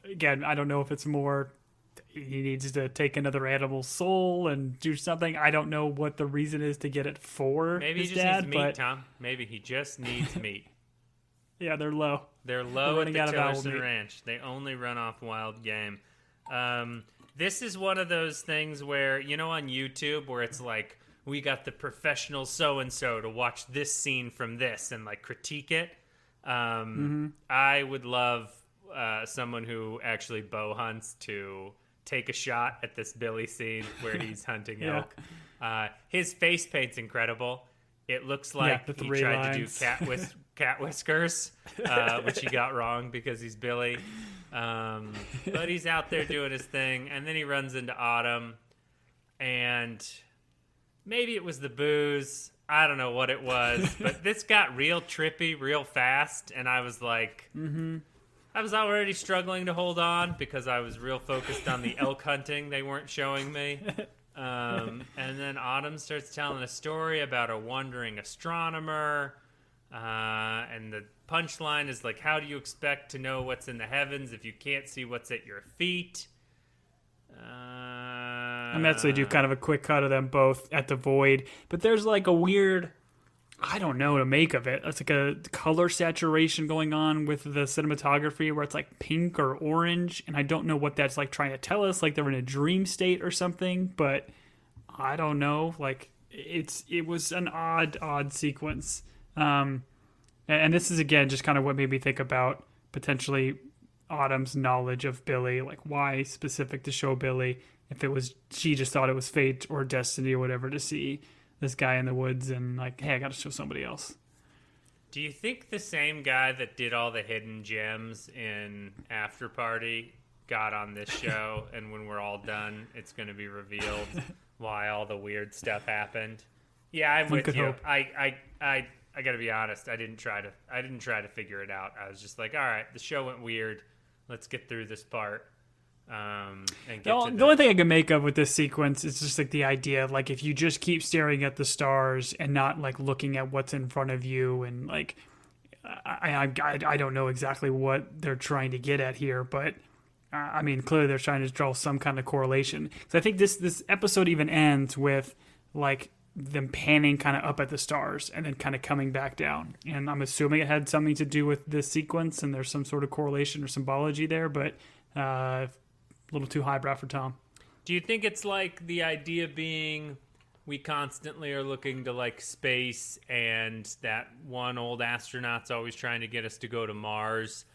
again, I don't know if it's more he needs to take another animal's soul and do something. I don't know what the reason is to get it for Maybe his he just dad, needs meat, but Tom. Maybe he just needs meat. Yeah, they're low. They're low at the running out of owl Tillerson meat. Ranch. They only run off wild game. This is one of those things where, you know, on YouTube where it's like, we got the professional so-and-so to watch this scene from this and like critique it. I would love someone who actually bow hunts to take a shot at this Billy scene where he's hunting elk. His face paint's incredible. It looks like the he 3 tried lines. to do cat whiskers, which he got wrong because he's Billy. But he's out there doing his thing, and then he runs into Autumn, and maybe it was the booze. I don't know what it was, but this got real trippy real fast, and I was like... I was already struggling to hold on because I was real focused on the elk hunting they weren't showing me. And then Autumn starts telling a story about a wandering astronomer. And the punchline is like, how do you expect to know what's in the heavens if you can't see what's at your feet? And that's they do kind of a quick cut of them both at the void. But there's like a weird... I don't know to make of it. It's like a color saturation going on with the cinematography where it's like pink or orange, and I don't know what that's like trying to tell us, like they're in a dream state or something, but I don't know. Like it was an odd sequence. And this is again just kind of what made me think about potentially Autumn's knowledge of Billy, like why specific to show Billy, if it was she just thought it was fate or destiny or whatever to see this guy in the woods and like, hey, I got to show somebody else. Do you think the same guy that did all the hidden gems in After Party got on this show, and when we're all done, it's going to be revealed why all the weird stuff happened? Yeah, I'm with you. Hope. I got to be honest. I didn't try to figure it out. I was just like, all right, the show went weird. Let's get through this part. And get the only thing I can make of with this sequence is just like the idea of like if you just keep staring at the stars and not like looking at what's in front of you, and like I don't know exactly what they're trying to get at here, but I mean clearly they're trying to draw some kind of correlation. So I think this episode even ends with like them panning kind of up at the stars and then kind of coming back down, and I'm assuming it had something to do with this sequence and there's some sort of correlation or symbology there, but a little too highbrow for Tom. Do you think it's like the idea being we constantly are looking to like space, and that one old astronaut's always trying to get us to go to Mars.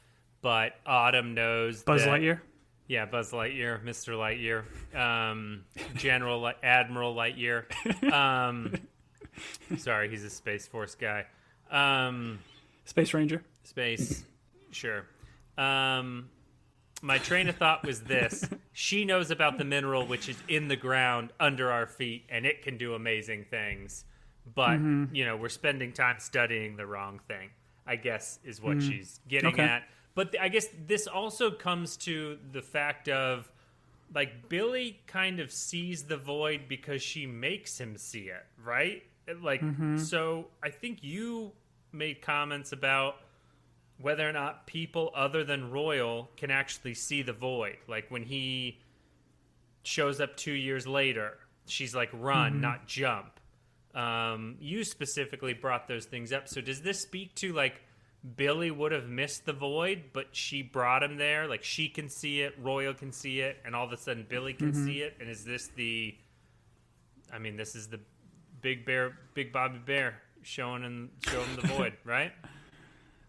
But Autumn knows Buzz Lightyear? Yeah, Buzz Lightyear, Mr. Lightyear, Admiral Lightyear. Sorry, he's a Space Force guy. Space Ranger? Space, sure. My train of thought was this. She knows about the mineral which is in the ground under our feet, and it can do amazing things. But, we're spending time studying the wrong thing, I guess, is what she's getting at. But I guess this also comes to the fact of, like, Billy kind of sees the void because she makes him see it, right? Like, so I think you made comments about whether or not people other than Royal can actually see the void. Like, when he shows up 2 years later, she's like, run, not jump. You specifically brought those things up. So does this speak to, like, Billy would have missed the void, but she brought him there? Like, she can see it, Royal can see it, and all of a sudden Billy can see it? And is this this is the Big Bobby Bear showing the void, right?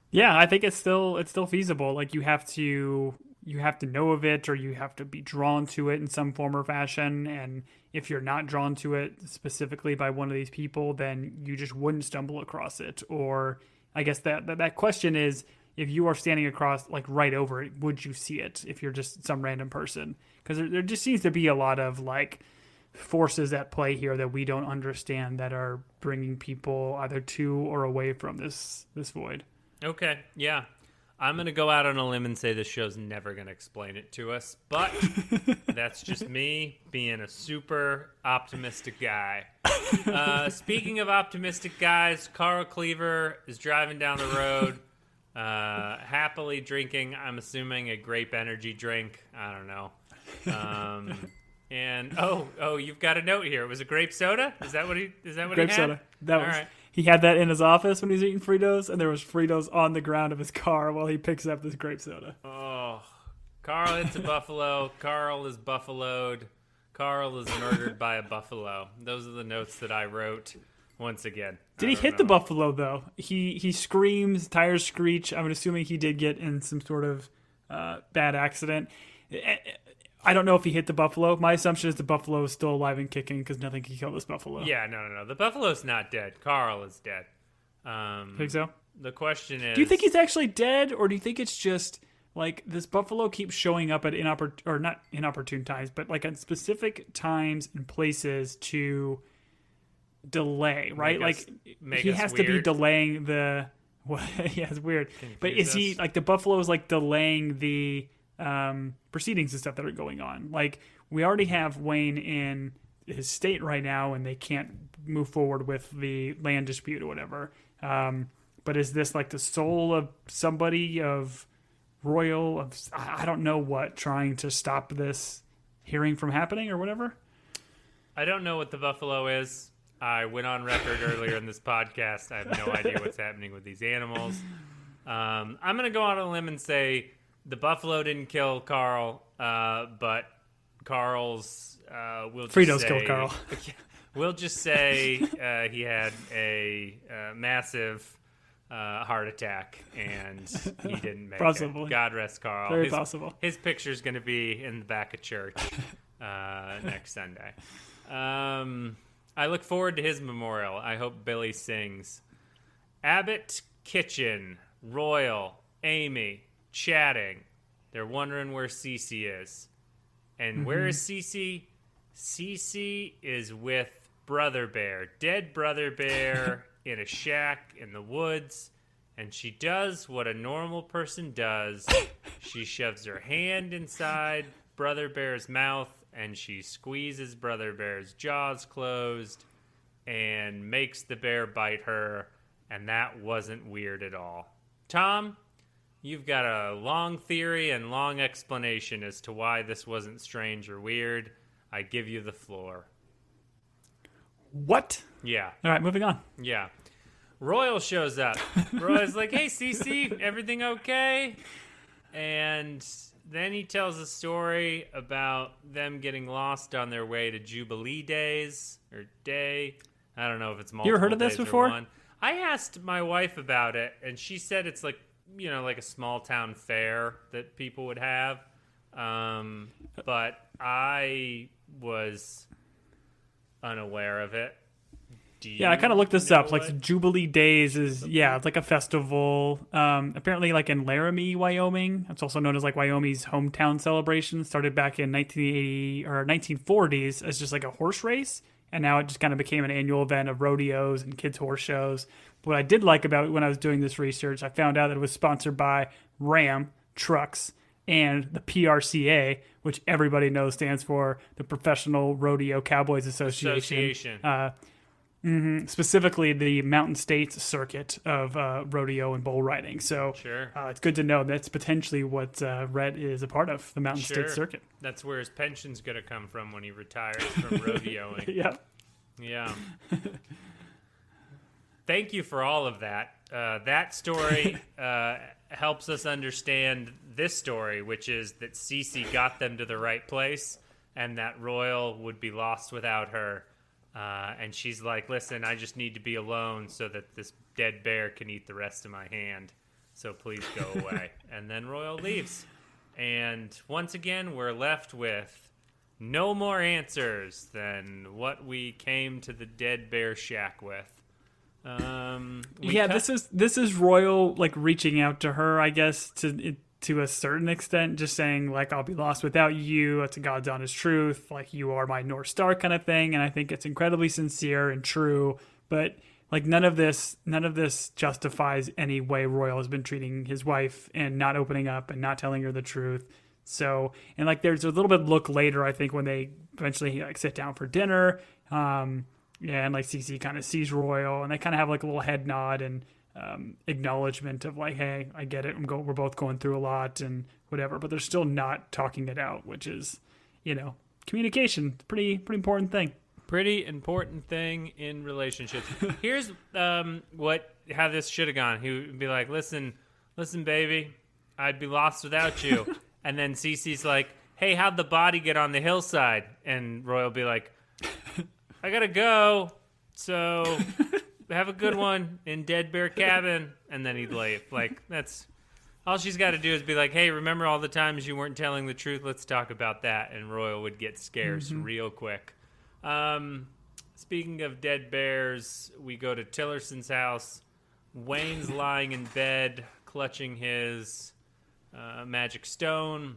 Yeah, I think it's still feasible. Like, you have to know of it, or you have to be drawn to it in some form or fashion. And if you're not drawn to it specifically by one of these people, then you just wouldn't stumble across it. Or I guess that question is, if you are standing across, like, right over it, would you see it if you're just some random person? Because there just seems to be a lot of, like, forces at play here that we don't understand that are bringing people either to or away from this void. Okay, yeah. I'm going to go out on a limb and say this show's never going to explain it to us, but that's just me being a super optimistic guy. Speaking of optimistic guys, Carl Cleaver is driving down the road, happily drinking, I'm assuming, a grape energy drink. I don't know. And you've got a note here. It was a grape soda? Is that what he had? Grape soda. That All was. right. He had that in his office when he was eating Fritos, and there was Fritos on the ground of his car while he picks up this grape soda. Oh, Carl hits a buffalo. Carl is buffaloed. Carl is murdered by a buffalo. Those are the notes that I wrote once again. Did he hit the buffalo, though? He screams, tires screech. I'm assuming he did get in some sort of bad accident. I don't know if he hit the buffalo. My assumption is the buffalo is still alive and kicking because nothing can kill this buffalo. Yeah, no. The buffalo's not dead. Carl is dead. Think so? The question is... Do you think he's actually dead, or do you think it's just, like, this buffalo keeps showing up at not inopportune times, but, like, at specific times and places to delay, right? He has to be delaying the... Well, yeah, it's weird. But is he, like, the buffalo is, like, delaying the... proceedings and stuff that are going on. Like, we already have Wayne in his state right now, and they can't move forward with the land dispute or whatever. But is this like the soul of somebody, of Royal, of I don't know what, trying to stop this hearing from happening or whatever? I don't know what the buffalo is. I went on record earlier in this podcast. I have no idea what's happening with these animals. I'm going to go on a limb and say the buffalo didn't kill Carl, but Carl's Fritos killed Carl. We'll just say he had a massive heart attack and he didn't make it. God rest Carl. Very possible. His picture's going to be in the back of church next Sunday. I look forward to his memorial. I hope Billy sings. Abbott, Kitchen, Royal, Amy, chatting. They're wondering where Cece is. And where is Cece? Cece is with Brother Bear. Dead Brother Bear in a shack in the woods. And she does what a normal person does. She shoves her hand inside Brother Bear's mouth and she squeezes Brother Bear's jaws closed and makes the bear bite her. And that wasn't weird at all. Tom, you've got a long theory and long explanation as to why this wasn't strange or weird. I give you the floor. What? Yeah. All right, moving on. Yeah. Royal shows up. Royal's like, hey, Cece, everything okay? And then he tells a story about them getting lost on their way to Jubilee Days or Day. I don't know if it's multiple. You ever heard of this days or before? one. I asked my wife about it, and she said it's like, you know, like a small town fair that people would have. But I was unaware of it. Yeah, I kind of looked this up. what? Like Jubilee Days is it's like a festival. Apparently, like in Laramie, Wyoming. It's also known as like Wyoming's hometown celebration. Started back in 1980 or 1940s as just like a horse race, and now it just kind of became an annual event of rodeos and kids' horse shows. But what I did like about it when I was doing this research, I found out that it was sponsored by Ram Trucks and the PRCA, which everybody knows stands for the Professional Rodeo Cowboys Association. Specifically the Mountain States circuit of rodeo and bull riding. So Sure. It's good to know that's potentially what Rhett is a part of, the Mountain States circuit. That's where his pension's going to come from when he retires from rodeoing. Yeah. Yeah. Thank you for all of that. That story helps us understand this story, which is that Cece got them to the right place and that Royal would be lost without her. And she's like, listen, I just need to be alone so that this dead bear can eat the rest of my hand. So please go away. And then Royal leaves. And once again, we're left with no more answers than what we came to the dead bear shack with. This is Royal like reaching out to her, I guess, to a certain extent, just saying like, I'll be lost without you. That's a God's honest truth. Like, you are my North Star kind of thing. And I think it's incredibly sincere and true, but like none of this justifies any way Royal has been treating his wife and not opening up and not telling her the truth. So, and like, there's a little bit of look later, I think, when they eventually like sit down for dinner. And like Cece kind of sees Royal and they kind of have like a little head nod and acknowledgement of like, hey, I get it. We're both going through a lot and whatever, but they're still not talking it out, which is, communication. Pretty important thing. Pretty important thing in relationships. Here's how this should have gone. He would be like, listen, baby, I'd be lost without you. And then Cece's like, hey, how'd the body get on the hillside? And Roy will be like, I gotta go, so have a good one in Dead Bear Cabin. And then he'd leave. Like, that's all she's got to do is be like, hey, remember all the times you weren't telling the truth? Let's talk about that. And Royal would get scarce real quick. Speaking of dead bears, we go to Tillerson's house. Wayne's lying in bed, clutching his magic stone.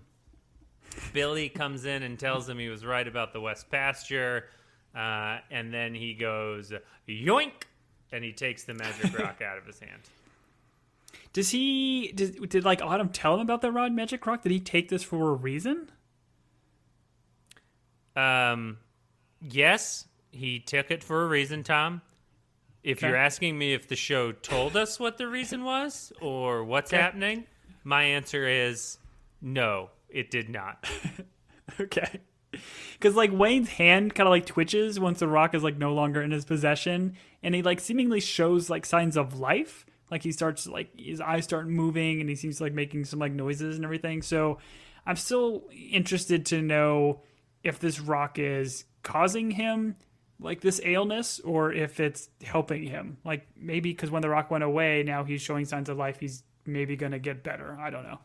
Billy comes in and tells him he was right about the West Pasture. And then he goes, yoink, and he takes the magic rock out of his hand. Did like Autumn tell him about the rod magic rock? Did he take this for a reason? Yes, he took it for a reason, Tom. If you're asking me if the show told us what the reason was or what's happening, my answer is no, it did not. Okay. Because like Wayne's hand kind of like twitches once the rock is like no longer in his possession, and he like seemingly shows like signs of life. Like he starts like his eyes start moving, and he seems like making some like noises and everything. So I'm still interested to know if this rock is causing him like this illness or if it's helping him. Like maybe because when the rock went away, now he's showing signs of life. He's maybe gonna get better. I don't know.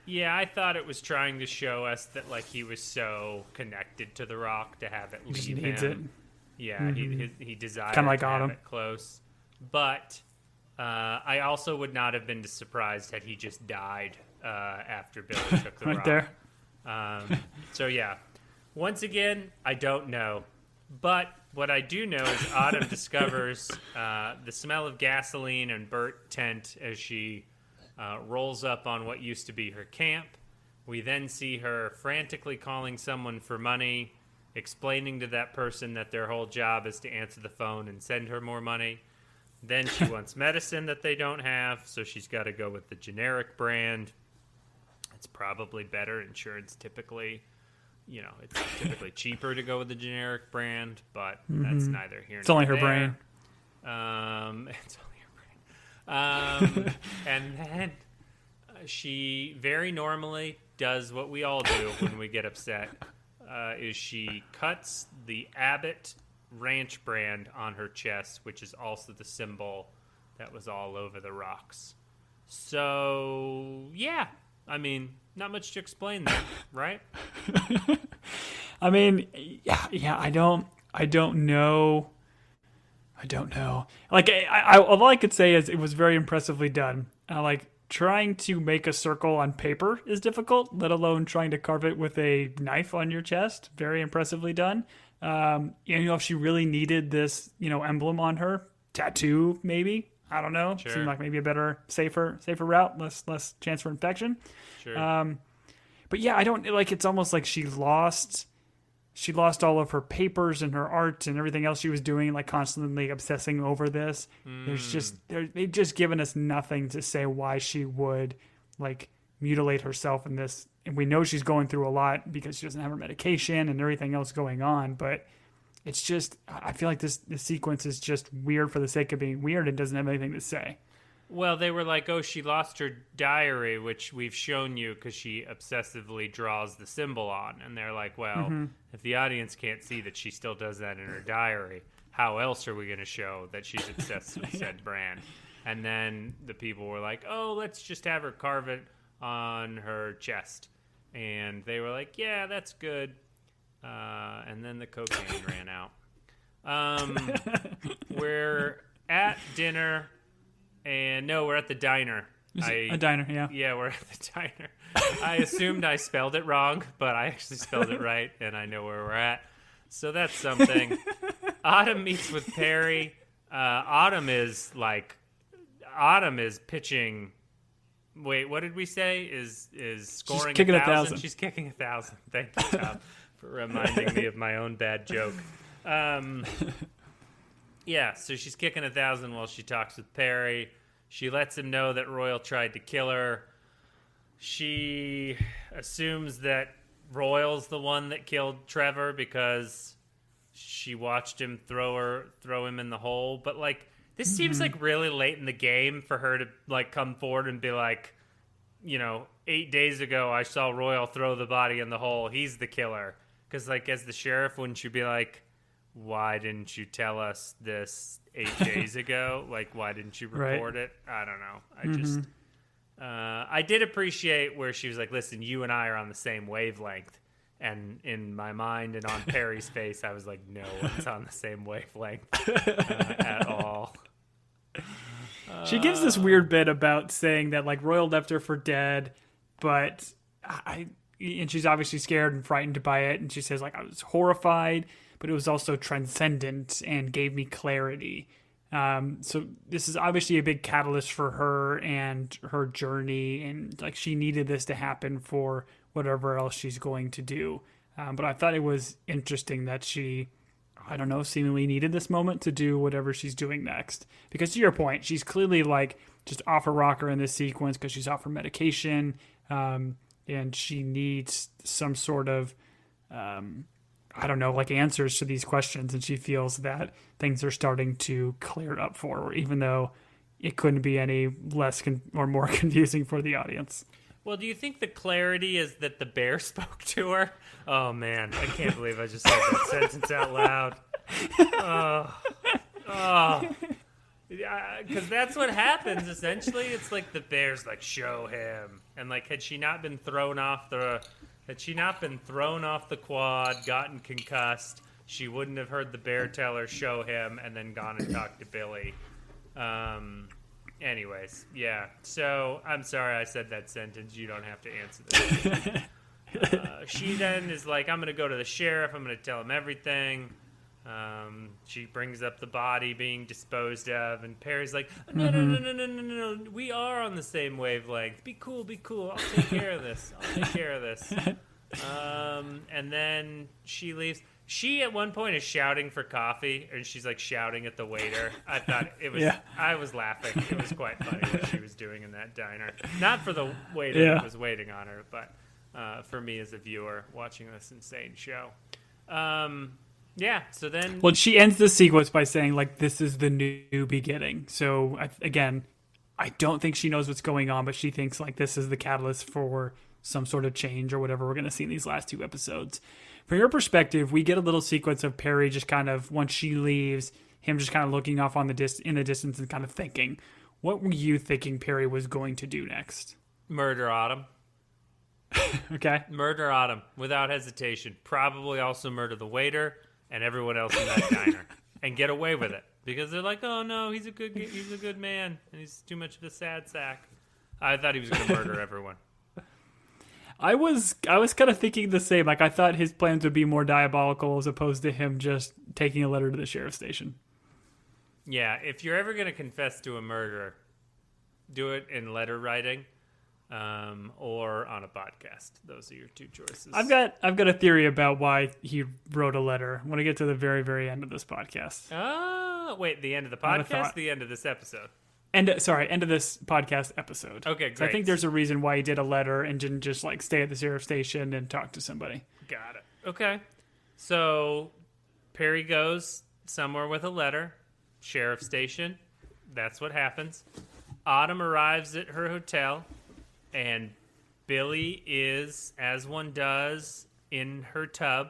Yeah, I thought it was trying to show us that like he was so connected to the rock to have it leave he needs him. Yeah, he desired kind of like to have Autumn. it close. But I also would not have been surprised had he just died after Billy took the right rock. There. So yeah, once again, I don't know. But what I do know is Autumn discovers the smell of gasoline and burnt tent as she rolls up on what used to be her camp. We then see her frantically calling someone for money, explaining to that person that their whole job is to answer the phone and send her more money. Then she wants medicine that they don't have, so she's got to go with the generic brand. It's probably better. Insurance typically, it's typically cheaper to go with the generic brand, but that's neither here nor there. It's only her brain. It's only her brain. And then she very normally does what we all do when we get upset, is she cuts the Abbott Ranch brand on her chest, which is also the symbol that was all over the rocks. So, yeah. I mean, not much to explain there, right? I mean, yeah, I don't know. Like, all I could say is it was very impressively done. Like, trying to make a circle on paper is difficult, let alone trying to carve it with a knife on your chest. Very impressively done. If she really needed this, emblem on her, tattoo maybe. I don't know. Sure. Seemed like maybe a better, safer route, less chance for infection. Sure. But yeah, I don't like. It's almost like she lost all of her papers and her art and everything else she was doing, like constantly obsessing over this. They've just given us nothing to say why she would like mutilate herself in this. And we know she's going through a lot because she doesn't have her medication and everything else going on. But it's just, I feel like this sequence is just weird for the sake of being weird and doesn't have anything to say. Well, they were like, oh, she lost her diary, which we've shown you because she obsessively draws the symbol on. And they're like, well, if the audience can't see that she still does that in her diary, how else are we going to show that she's obsessed with said brand? And then the people were like, oh, let's just have her carve it on her chest. And they were like, yeah, that's good. And then the cocaine ran out. We're at dinner. And no, we're at the diner. A diner, yeah. Yeah, we're at the diner. I assumed I spelled it wrong, but I actually spelled it right, and I know where we're at. So that's something. Autumn meets with Perry. Autumn is pitching. Wait, what did we say? Is scoring She's kicking 1,000? She's kicking 1,000. Thank you, Tom, for reminding me of my own bad joke. Yeah, so she's kicking 1,000 while she talks with Perry. She lets him know that Royal tried to kill her. She assumes that Royal's the one that killed Trevor because she watched him throw him in the hole. But like, this seems like really late in the game for her to like come forward and be like, 8 days ago I saw Royal throw the body in the hole. He's the killer. Because like, as the sheriff, wouldn't you be like, why didn't you tell us this 8 days ago? Like, why didn't you report it? I don't know. I did appreciate where she was like, listen, you and I are on the same wavelength. And in my mind and on Perry's face, I was like, no one's on the same wavelength at all. She gives this weird bit about saying that like Royal left her for dead, but and she's obviously scared and frightened by it. And she says like, I was horrified, but it was also transcendent and gave me clarity. So this is obviously a big catalyst for her and her journey. And like, she needed this to happen for whatever else she's going to do. But I thought it was interesting that she, I don't know, seemingly needed this moment to do whatever she's doing next. Because to your point, she's clearly like just off her rocker in this sequence because she's off her medication. And she needs some sort of, I don't know, like answers to these questions. And she feels that things are starting to clear up for her, even though it couldn't be any less or more confusing for the audience. Well, do you think the clarity is that the bear spoke to her? Oh, man. I can't believe I just said that sentence out loud. Because that's what happens, essentially. It's like the bear's like, show him. And like, had she not been thrown off the quad, gotten concussed, she wouldn't have heard the bear tell her, show him, and then gone and talked to Billy. Anyways, yeah. So, I'm sorry I said that sentence. You don't have to answer this. She then is like, I'm going to go to the sheriff. I'm going to tell him everything. She brings up the body being disposed of, and Perry's like, no. We are on the same wavelength. Be cool. I'll take care of this. And then she leaves. She at one point is shouting for coffee, and she's like shouting at the waiter. I thought it was. Yeah. I was laughing. It was quite funny what she was doing in that diner. Not for the waiter that was waiting on her, but for me as a viewer watching this insane show. Yeah. So then, well, she ends the sequence by saying like, "This is the new beginning." So again, I don't think she knows what's going on, but she thinks like this is the catalyst for some sort of change or whatever we're going to see in these last 2 episodes. From your perspective, we get a little sequence of Perry just kind of, once she leaves, him just kind of looking off in the distance and kind of thinking. What were you thinking Perry was going to do next? Murder Autumn. Okay. Murder Autumn without hesitation. Probably also murder the waiter and everyone else in that diner and get away with it because they're like, oh no, he's a good man and he's too much of a sad sack. I thought he was going to murder everyone. I was kind of thinking the same. Like I thought his plans would be more diabolical as opposed to him just taking a letter to the sheriff's station. Yeah, if you're ever going to confess to a murder, do it in letter writing. Or on a podcast. Those are your 2 choices. I've got a theory about why he wrote a letter. When I get to the very, very end of this podcast. Oh, wait, the end of the podcast? The end of this episode? End of this podcast episode. Okay, great. So I think there's a reason why he did a letter and didn't just like stay at the sheriff's station and talk to somebody. Got it. Okay. So Perry goes somewhere with a letter. Sheriff's station. That's what happens. Autumn arrives at her hotel. And Billy is, as one does, in her tub.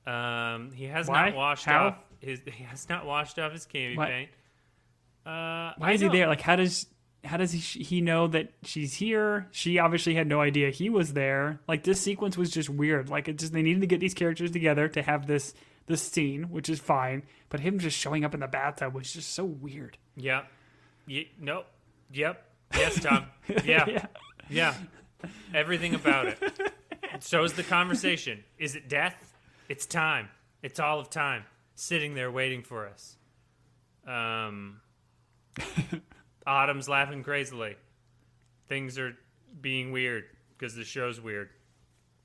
He has not washed off his candy paint. Why is he there? Like, how does he know that she's here? She obviously had no idea he was there. Like, this sequence was just weird. Like, they needed to get these characters together to have this scene, which is fine. But him just showing up in the bathtub was just so weird. Yeah. Nope. Yep. Yes, Tom. Yeah. Yeah, everything about it. So is the conversation. Is it death? It's time. It's all of time. Sitting there waiting for us. Autumn's laughing crazily. Things are being weird because the show's weird.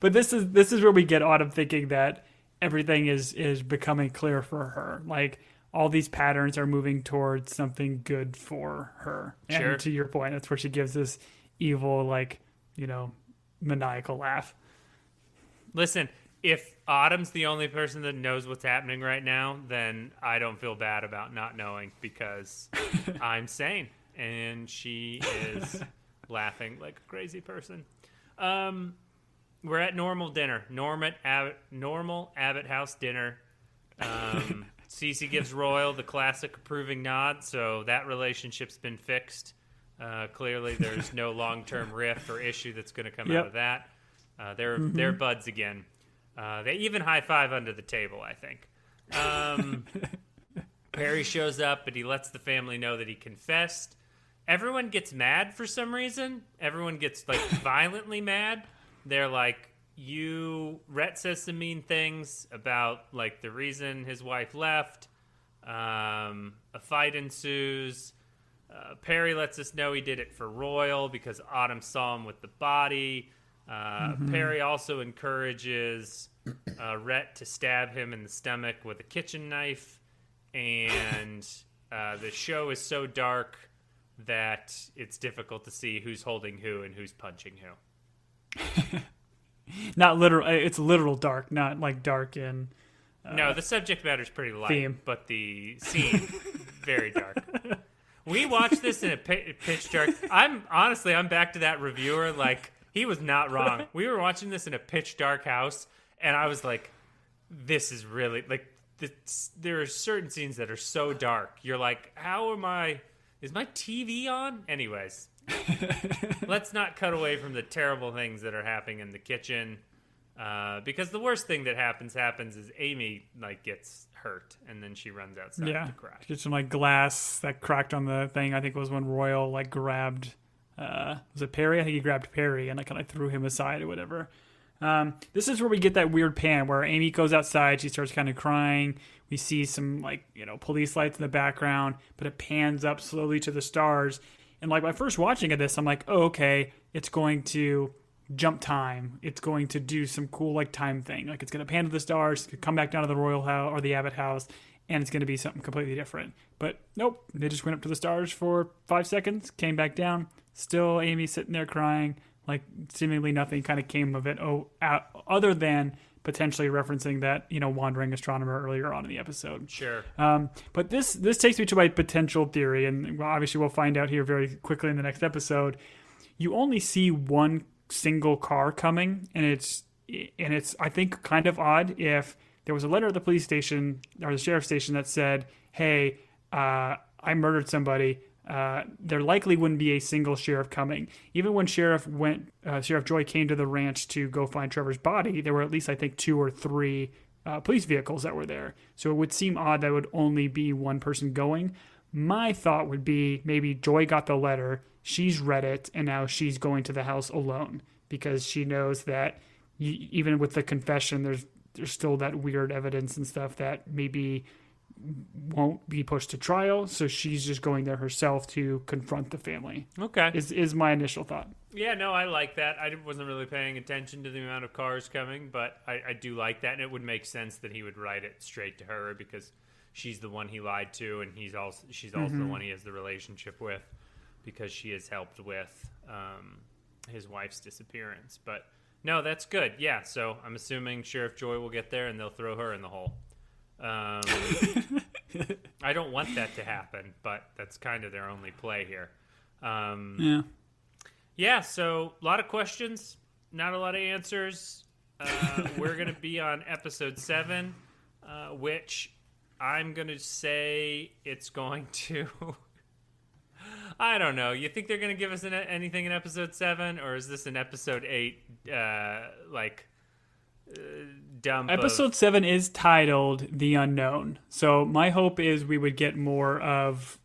But this is where we get Autumn thinking that everything is becoming clear for her. Like, all these patterns are moving towards something good for her. Sure. And to your point, that's where she gives this evil, like, maniacal laugh. Listen, if Autumn's the only person that knows what's happening right now, then I don't feel bad about not knowing because I'm sane and she is laughing like a crazy person. We're at normal dinner. Normal Abbott House dinner. Cece gives Royal the classic approving nod, so that relationship's been fixed. Clearly, there's no long-term rift or issue that's going to come out of that. They're buds again. They even high-five under the table, I think. Perry shows up, but he lets the family know that he confessed. Everyone gets mad for some reason. Everyone gets, like, violently mad. They're like, Rhett says some mean things about, like, the reason his wife left. A fight ensues. Perry lets us know he did it for Royal because Autumn saw him with the body. Perry also encourages Rhett to stab him in the stomach with a kitchen knife. And the show is so dark that it's difficult to see who's holding who and who's punching who. Not literal. It's literal dark, not like dark in... no, the subject matter is pretty light, theme. But the scene, very dark. We watched this in a pitch dark. I'm back to that reviewer. Like, he was not wrong. We were watching this in a pitch dark house, and I was like, this is really, like, there are certain scenes that are so dark. You're like, is my TV on? Anyways, let's not cut away from the terrible things that are happening in the kitchen. Because the worst thing that happens is Amy, like, gets hurt, and then she runs outside to cry. Get some, like, glass that cracked on the thing. I think it was when Royal, like, grabbed, was it Perry? I think he grabbed Perry and, like, kind of threw him aside or whatever. This is where we get that weird pan where Amy goes outside. She starts kind of crying. We see some, like, police lights in the background, but it pans up slowly to the stars. And, like, my first watching of this, I'm like, oh, okay, it's going to jump time. It's going to do some cool, like, time thing. Like, it's going to pan to the stars, come back down to the Royal House or the Abbott House, and it's going to be something completely different. But nope, they just went up to the stars for 5 seconds, came back down. Still Amy sitting there crying, like, seemingly nothing kind of came of it. Other than potentially referencing that, wandering astronomer earlier on in the episode. Sure. But this takes me to my potential theory, and obviously we'll find out here very quickly in the next episode. You only see one single car coming, and it's I think kind of odd if there was a letter at the police station or the sheriff's station that said, "Hey, I murdered somebody." There likely wouldn't be a single sheriff coming. Even when Sheriff Joy came to the ranch to go find Trevor's body, there were at least, I think, 2 or 3 police vehicles that were there. So it would seem odd that it would only be one person going. My thought would be maybe Joy got the letter, she's read it, and now she's going to the house alone because she knows that even with the confession, there's still that weird evidence and stuff that maybe won't be pushed to trial, so she's just going there herself to confront the family. Okay. Is my initial thought. Yeah, no, I like that. I wasn't really paying attention to the amount of cars coming, but I do like that, and it would make sense that he would write it straight to her because she's the one he lied to, and she's also the one he has the relationship with because she has helped with his wife's disappearance. But no, that's good. Yeah, so I'm assuming Sheriff Joy will get there and they'll throw her in the hole. I don't want that to happen, but that's kind of their only play here. Yeah, so a lot of questions, not a lot of answers. We're going to be on episode 7, which I'm going to say it's going to... I don't know. You think they're going to give us anything in episode 7, or is this an episode 8, dump? Episode 7 is titled The Unknown. So my hope is we would get more of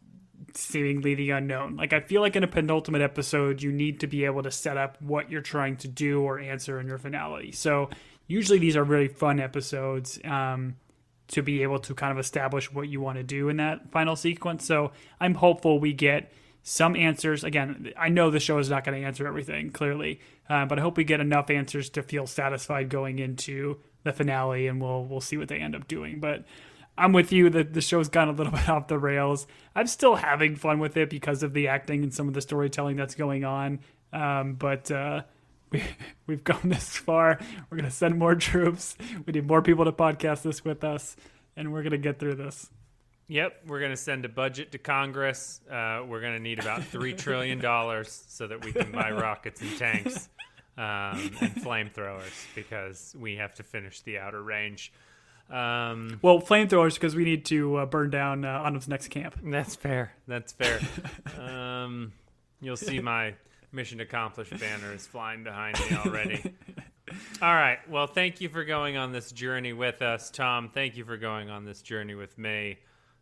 seemingly the unknown. Like, I feel like in a penultimate episode, you need to be able to set up what you're trying to do or answer in your finale. So usually these are really fun episodes to be able to kind of establish what you want to do in that final sequence. So I'm hopeful we get some answers. Again, I know the show is not going to answer everything, clearly, but I hope we get enough answers to feel satisfied going into the finale, and we'll see what they end up doing. But I'm with you that the show's gone a little bit off the rails. I'm still having fun with it because of the acting and some of the storytelling that's going on. But we've gone this far. We're going to send more troops. We need more people to podcast this with us, and we're going to get through this. Yep, we're going to send a budget to Congress. We're going to need about $3 trillion so that we can buy rockets and tanks and flamethrowers because we have to finish the outer range. Well, flamethrowers because we need to burn down Autumn's next camp. That's fair. You'll see my mission accomplished banner is flying behind me already. All right. Well, thank you for going on this journey with us, Tom. Thank you for going on this journey with me.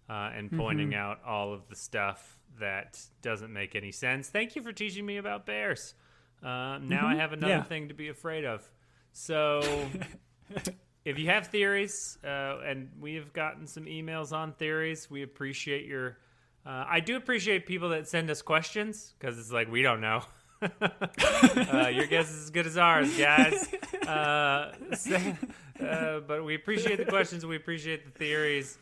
And pointing out all of the stuff that doesn't make any sense. Thank you for teaching me about bears. Now I have another thing to be afraid of. So if you have theories, and we have gotten some emails on theories, we appreciate your... I do appreciate people that send us questions, because it's like, we don't know. Your guess is as good as ours, guys. But we appreciate the questions. We appreciate the theories.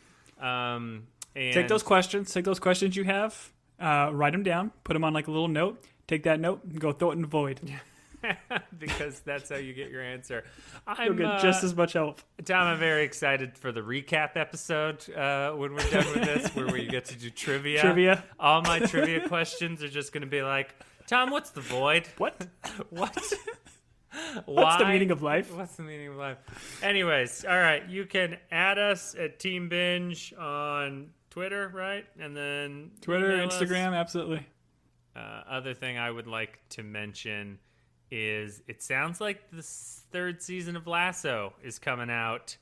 And take those questions you have, write them down, put them on like a little note, take that note and go throw it in the void. Because that's how you get your answer. You'll get just as much help. Tom, I'm very excited for the recap episode when we're done with this, where we get to do trivia. All my trivia questions are just going to be like, Tom, what's the void? What? What's the meaning of life? What's the meaning of life? Anyways, all right. You can add us at Team Binge on Twitter, right? And then Twitter, Instagram, absolutely. Other thing I would like to mention is it sounds like the 3rd season of Lasso is coming out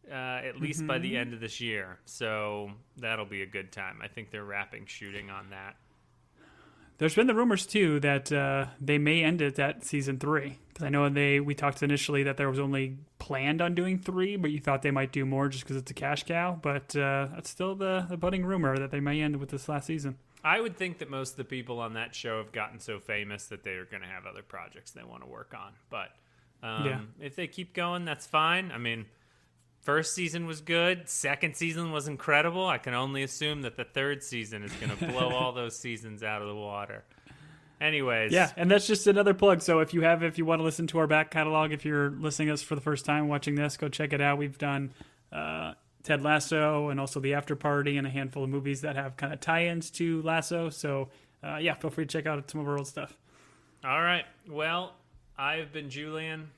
at least by the end of this year. So that'll be a good time. I think they're wrapping shooting on that. There's been the rumors, too, that they may end it at season 3. Because I know we talked initially that there was only planned on doing 3, but you thought they might do more just because it's a cash cow. But that's still the budding rumor that they may end with this last season. I would think that most of the people on that show have gotten so famous that they're going to have other projects they want to work on. But if they keep going, that's fine. I mean, first season was good. Second season was incredible. I can only assume that the 3rd season is going to blow all those seasons out of the water. Anyways. Yeah, and that's just another plug. So if you want to listen to our back catalog, if you're listening to us for the first time watching this, go check it out. We've done Ted Lasso and also The After Party and a handful of movies that have kind of tie-ins to Lasso. So feel free to check out some of our old stuff. All right. Well, I've been Julian.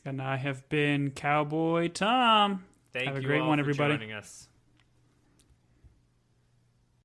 And I have been Cowboy Tom. Thank have a you great all one, for everybody. joining us.